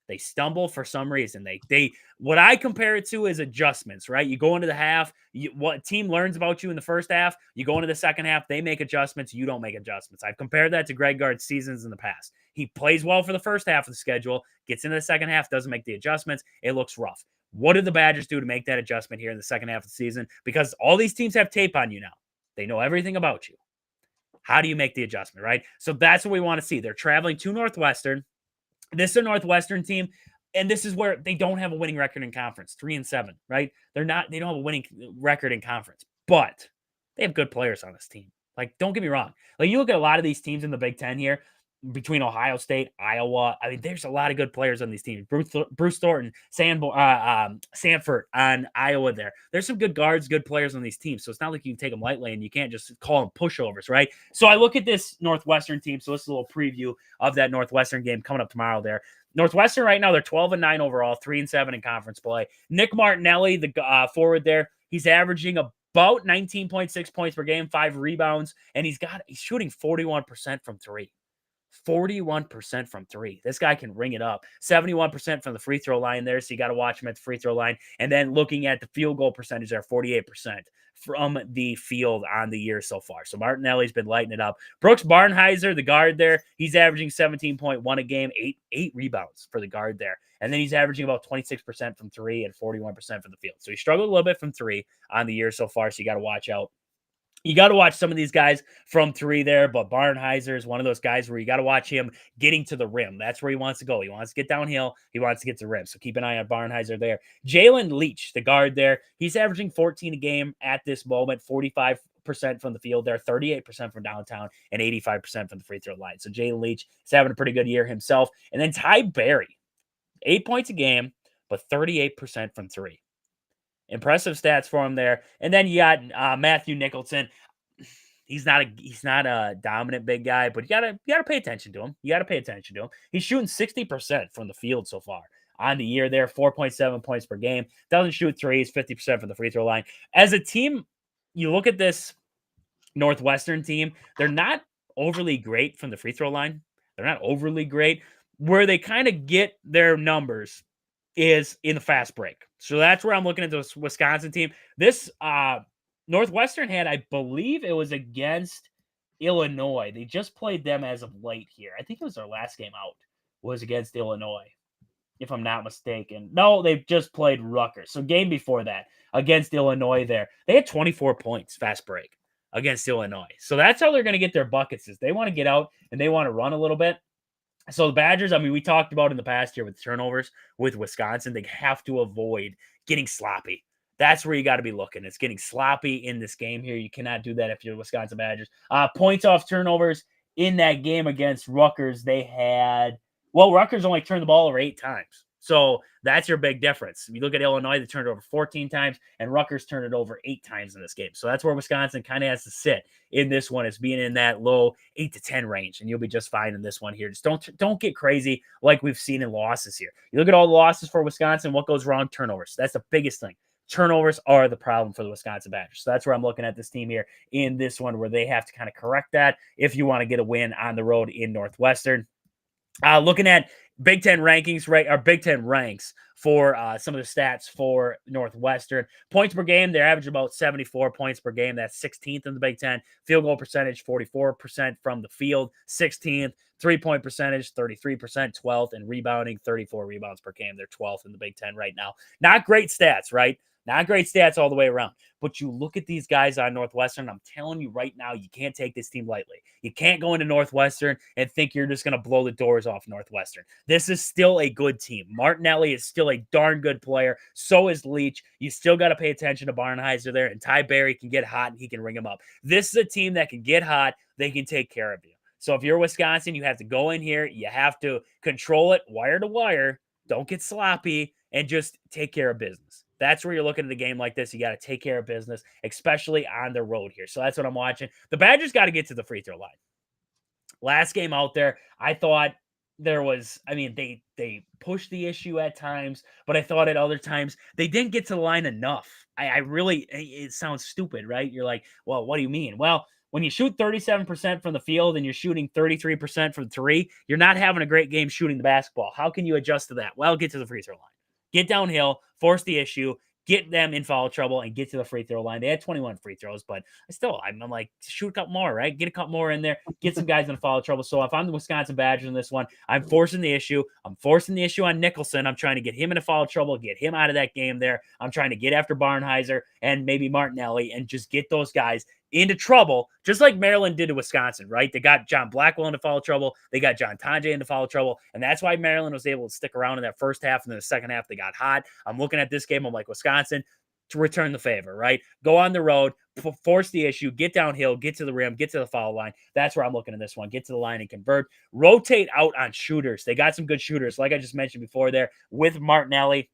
They stumble for some reason. They what I compare it to is adjustments, right? You go into the half, what team learns about you in the first half, you go into the second half, they make adjustments, you don't make adjustments. I've compared that to Greg Gard's seasons in the past. He plays well for the first half of the schedule, gets into the second half, doesn't make the adjustments, it looks rough. What did the Badgers do to make that adjustment here in the second half of the season? Because all these teams have tape on you now. They know everything about you. How do you make the adjustment, right? So that's what we want to see. They're traveling to Northwestern. This is a Northwestern team, and this is where they don't have a winning record in conference, 3-7, right? They don't have a winning record in conference, but they have good players on this team. Like, don't get me wrong. Like, you look at a lot of these teams in the Big Ten here, between Ohio State, Iowa. I mean, there's a lot of good players on these teams. Bruce Thornton, Sanford on Iowa there. There's some good guards, good players on these teams. So it's not like you can take them lightly and you can't just call them pushovers, right? So I look at this Northwestern team. So this is a little preview of that Northwestern game coming up tomorrow there. Northwestern right now, they're 12-9 overall, 3-7 in conference play. Nick Martinelli, the forward there, he's averaging about 19.6 points per game, 5 rebounds, and he's shooting 41% from 3. 41% from 3. This guy can ring it up. 71% from the free throw line there, so you got to watch him at the free throw line. And then looking at the field goal percentage there, 48% from the field on the year so far. So Martinelli's been lighting it up. Brooks Barnheiser, the guard there, he's averaging 17.1 a game, 8 rebounds for the guard there. And then he's averaging about 26% from 3 and 41% from the field. So he struggled a little bit from 3 on the year so far, so you got to watch out. You got to watch some of these guys from 3 there, but Barnheiser is one of those guys where you got to watch him getting to the rim. That's where he wants to go. He wants to get downhill. He wants to get to the rim. So keep an eye on Barnheiser there. Jalen Leach, the guard there, he's averaging 14 a game at this moment, 45% from the field there, 38% from downtown, and 85% from the free throw line. So Jalen Leach is having a pretty good year himself. And then Ty Berry, 8 points a game, but 38% from 3. Impressive stats for him there. And then you got Matthew Nicholson. He's not a dominant big guy, but you gotta pay attention to him. You gotta pay attention to him. He's shooting 60% from the field so far on the year there, 4.7 points per game. Doesn't shoot threes, 50% from the free throw line. As a team, you look at this Northwestern team, they're not overly great from the free throw line. They're not overly great. Where they kind of get their numbers is in the fast break. So that's where I'm looking at this Wisconsin team. This Northwestern had, I believe it was against Illinois. They just played them as of late here. I think it was their last game out was against Illinois, if I'm not mistaken. No, they've just played Rutgers. So game before that against Illinois there, they had 24 points fast break against Illinois. So that's how they're going to get their buckets is they want to get out and they want to run a little bit. So the Badgers, I mean, we talked about in the past year with turnovers with Wisconsin, they have to avoid getting sloppy. That's where you got to be looking. It's getting sloppy in this game here. You cannot do that if you're the Wisconsin Badgers. Points off turnovers in that game against Rutgers, Rutgers only turned the ball over 8 times. So that's your big difference. If you look at Illinois, they turned it over 14 times, and Rutgers turned it over 8 times in this game. So that's where Wisconsin kind of has to sit in this one, is being in that low 8 to 10 range, and you'll be just fine in this one here. Just don't get crazy like we've seen in losses here. You look at all the losses for Wisconsin, what goes wrong? Turnovers. That's the biggest thing. Turnovers are the problem for the Wisconsin Badgers. So that's where I'm looking at this team here in this one, where they have to kind of correct that if you want to get a win on the road in Northwestern. Looking at Big Ten rankings, right? Our Big Ten ranks for some of the stats for Northwestern. Points per game, they're averaging about 74 points per game. That's 16th in the Big Ten. Field goal percentage, 44% from the field, 16th. 3-point percentage, 33%, 12th, and rebounding, 34 rebounds per game. They're 12th in the Big Ten right now. Not great stats, right? Not great stats all the way around. But you look at these guys on Northwestern, I'm telling you right now, you can't take this team lightly. You can't go into Northwestern and think you're just going to blow the doors off Northwestern. This is still a good team. Martinelli is still a darn good player. So is Leach. You still got to pay attention to Barnhizer there, and Ty Berry can get hot and he can ring him up. This is a team that can get hot. They can take care of you. So if you're Wisconsin, you have to go in here. You have to control it wire to wire. Don't get sloppy and just take care of business. That's where you're looking at a game like this. You got to take care of business, especially on the road here. So that's what I'm watching. The Badgers got to get to the free throw line. Last game out there, I thought they pushed the issue at times, but I thought at other times they didn't get to the line enough. It sounds stupid, right? You're like, well, what do you mean? Well, when you shoot 37% from the field and you're shooting 33% from 3, you're not having a great game shooting the basketball. How can you adjust to that? Well, get to the free throw line. Get downhill, force the issue, get them in foul trouble, and get to the free throw line. They had 21 free throws, but I'm like, shoot a couple more, right? Get a couple more in there, get some guys in foul trouble. So if I'm the Wisconsin Badgers in this one, I'm forcing the issue. I'm forcing the issue on Nicholson. I'm trying to get him into foul trouble, get him out of that game there. I'm trying to get after Barnhizer and maybe Martinelli and just get those guys into trouble, just like Maryland did to Wisconsin, right? They got John Blackwell into foul trouble. They got John Tonje into foul trouble. And that's why Maryland was able to stick around in that first half. And then the second half, they got hot. I'm looking at this game. I'm like, Wisconsin, to return the favor, right? Go on the road, force the issue, get downhill, get to the rim, get to the foul line. That's where I'm looking at this one. Get to the line and convert. Rotate out on shooters. They got some good shooters, like I just mentioned before there, with Martinelli.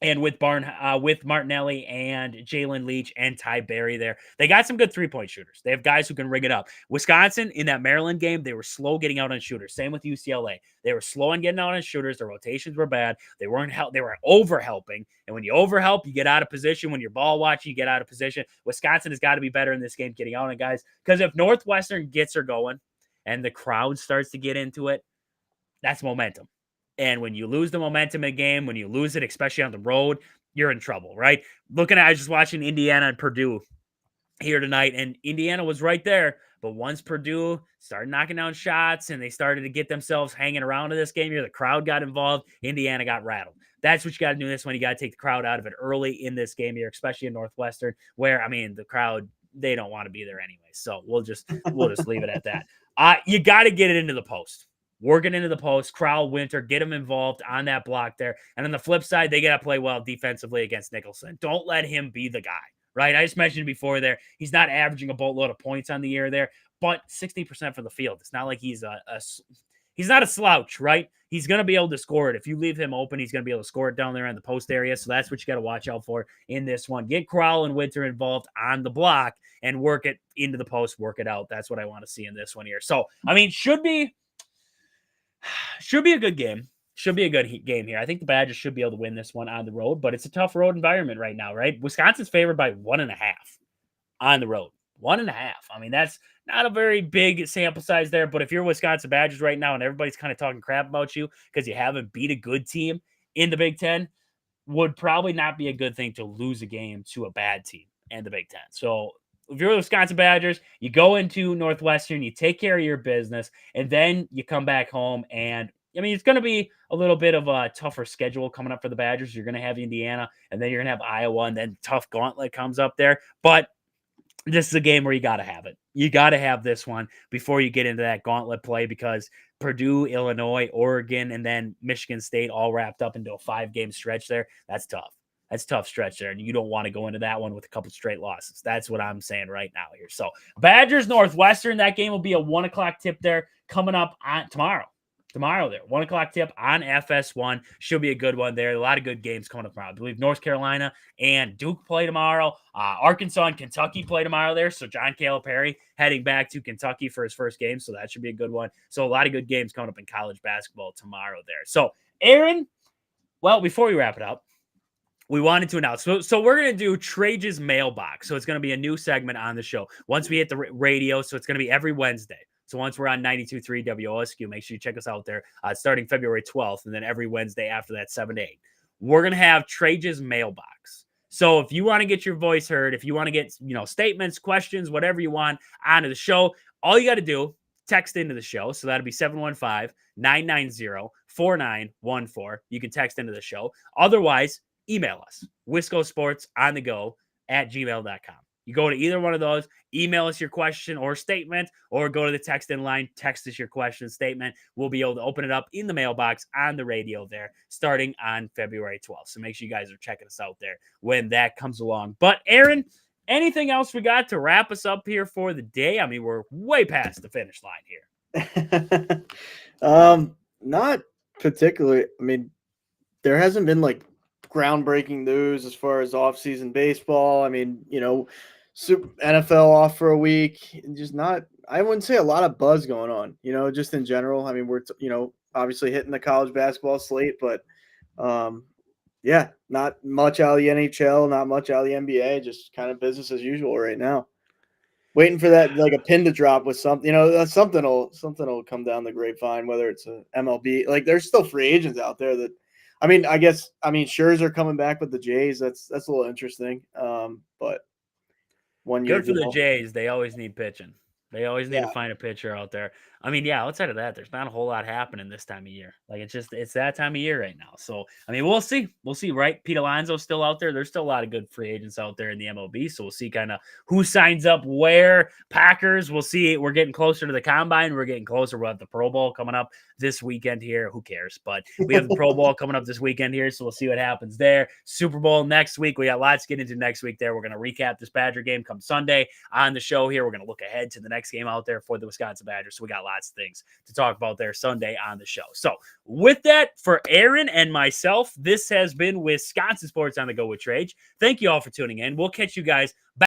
And with Martinelli and Jalen Leach and Ty Berry there. They got some good three-point shooters. They have guys who can ring it up. Wisconsin, in that Maryland game, they were slow getting out on shooters. Same with UCLA. They were slow on getting out on shooters. Their rotations were bad. They were over-helping. And when you overhelp, you get out of position. When you're ball watching, you get out of position. Wisconsin has got to be better in this game getting out on guys. Because if Northwestern gets her going and the crowd starts to get into it, that's momentum. And when you lose the momentum in a game, when you lose it, especially on the road, you're in trouble, right? I was just watching Indiana and Purdue here tonight, and Indiana was right there. But once Purdue started knocking down shots and they started to get themselves hanging around in this game here, the crowd got involved, Indiana got rattled. That's what you got to do in this one. You got to take the crowd out of it early in this game here, especially in Northwestern, where, the crowd, they don't want to be there anyway. So we'll just leave it at that. You got to get it into the post. Working into the post, Crowell, Winter, get them involved on that block there. And on the flip side, they got to play well defensively against Nicholson. Don't let him be the guy, right? I just mentioned before there, he's not averaging a boatload of points on the year there, but 60% from the field. It's not like he's he's not a slouch, right? He's going to be able to score it. If you leave him open, he's going to be able to score it down there in the post area. So that's what you got to watch out for in this one. Get Crowell and Winter involved on the block and work it into the post, work it out. That's what I want to see in this one here. So, should be a good game. Should be a good game here. I think the Badgers should be able to win this one on the road, but it's a tough road environment right now, right? Wisconsin's favored by 1.5 on the road. 1.5. That's not a very big sample size there, but if you're Wisconsin Badgers right now and everybody's kind of talking crap about you because you haven't beat a good team in the Big Ten, would probably not be a good thing to lose a game to a bad team in the Big Ten. So if you're the Wisconsin Badgers, you go into Northwestern, you take care of your business, and then you come back home. And, it's going to be a little bit of a tougher schedule coming up for the Badgers. You're going to have Indiana, and then you're going to have Iowa, and then tough gauntlet comes up there. But this is a game where you got to have it. You got to have this one before you get into that gauntlet play because Purdue, Illinois, Oregon, and then Michigan State all wrapped up into a 5-game stretch there. That's tough. That's a tough stretch there. And you don't want to go into that one with a couple straight losses. That's what I'm saying right now here. So Badgers, Northwestern, that game will be a 1 o'clock tip there coming up on tomorrow. Tomorrow there, 1 o'clock tip on FS1. Should be a good one there. A lot of good games coming up tomorrow. I believe North Carolina and Duke play tomorrow. Arkansas and Kentucky play tomorrow there. So John Calipari heading back to Kentucky for his first game. So that should be a good one. So a lot of good games coming up in college basketball tomorrow there. So Aaron, well, before we wrap it up, we wanted to announce. So we're going to do Trage's mailbox. So it's going to be a new segment on the show once we hit the radio. So it's going to be every Wednesday. So once we're on 92.3 WOSQ, make sure you check us out there starting February 12th. And then every Wednesday after that, 7 to 8. We're going to have Trage's mailbox. So if you want to get your voice heard, if you want to get, statements, questions, whatever you want onto the show, all you got to do, text into the show. So that'll be 715-990-4914. You can text into the show. Otherwise, email us, wiscosportsonthego@gmail.com. You go to either one of those, email us your question or statement, or go to the text in line, text us your question statement. We'll be able to open it up in the mailbox on the radio there starting on February 12th. So make sure you guys are checking us out there when that comes along. But Aaron, anything else we got to wrap us up here for the day? I mean, we're way past the finish line here. Not particularly. I mean, there hasn't been like groundbreaking news as far as off-season baseball. I mean, NFL off for a week. Just not, I wouldn't say a lot of buzz going on, just in general. I mean, we're, obviously hitting the college basketball slate, but yeah, not much out of the NHL, not much out of the NBA, just kind of business as usual right now. Waiting for that, like a pin to drop with something, something will come down the grapevine, whether it's a MLB. Like there's still free agents out there that, Scherzer coming back with the Jays. That's a little interesting. But 1 year good for the Jays. They always need pitching. They always need to find a pitcher out there. I mean, yeah, outside of that, there's not a whole lot happening this time of year. Like it's that time of year right now. So, I mean, we'll see. We'll see, right? Pete Alonso's still out there. There's still a lot of good free agents out there in the MLB. So we'll see kind of who signs up where. Packers, we'll see. We're getting closer to the combine. We're getting closer. We'll have the Pro Bowl coming up this weekend here. Who cares? But we have the Pro Bowl coming up this weekend here. So we'll see what happens there. Super Bowl next week. We got lots to get into next week there. We're going to recap this Badger game come Sunday on the show here. We're going to look ahead to the next game out there for the Wisconsin Badgers. So we got lots of things to talk about there Sunday on the show. So with that, for Aaron and myself, this has been Wisconsin Sports on the Go with Trage. Thank you all for tuning in. We'll catch you guys back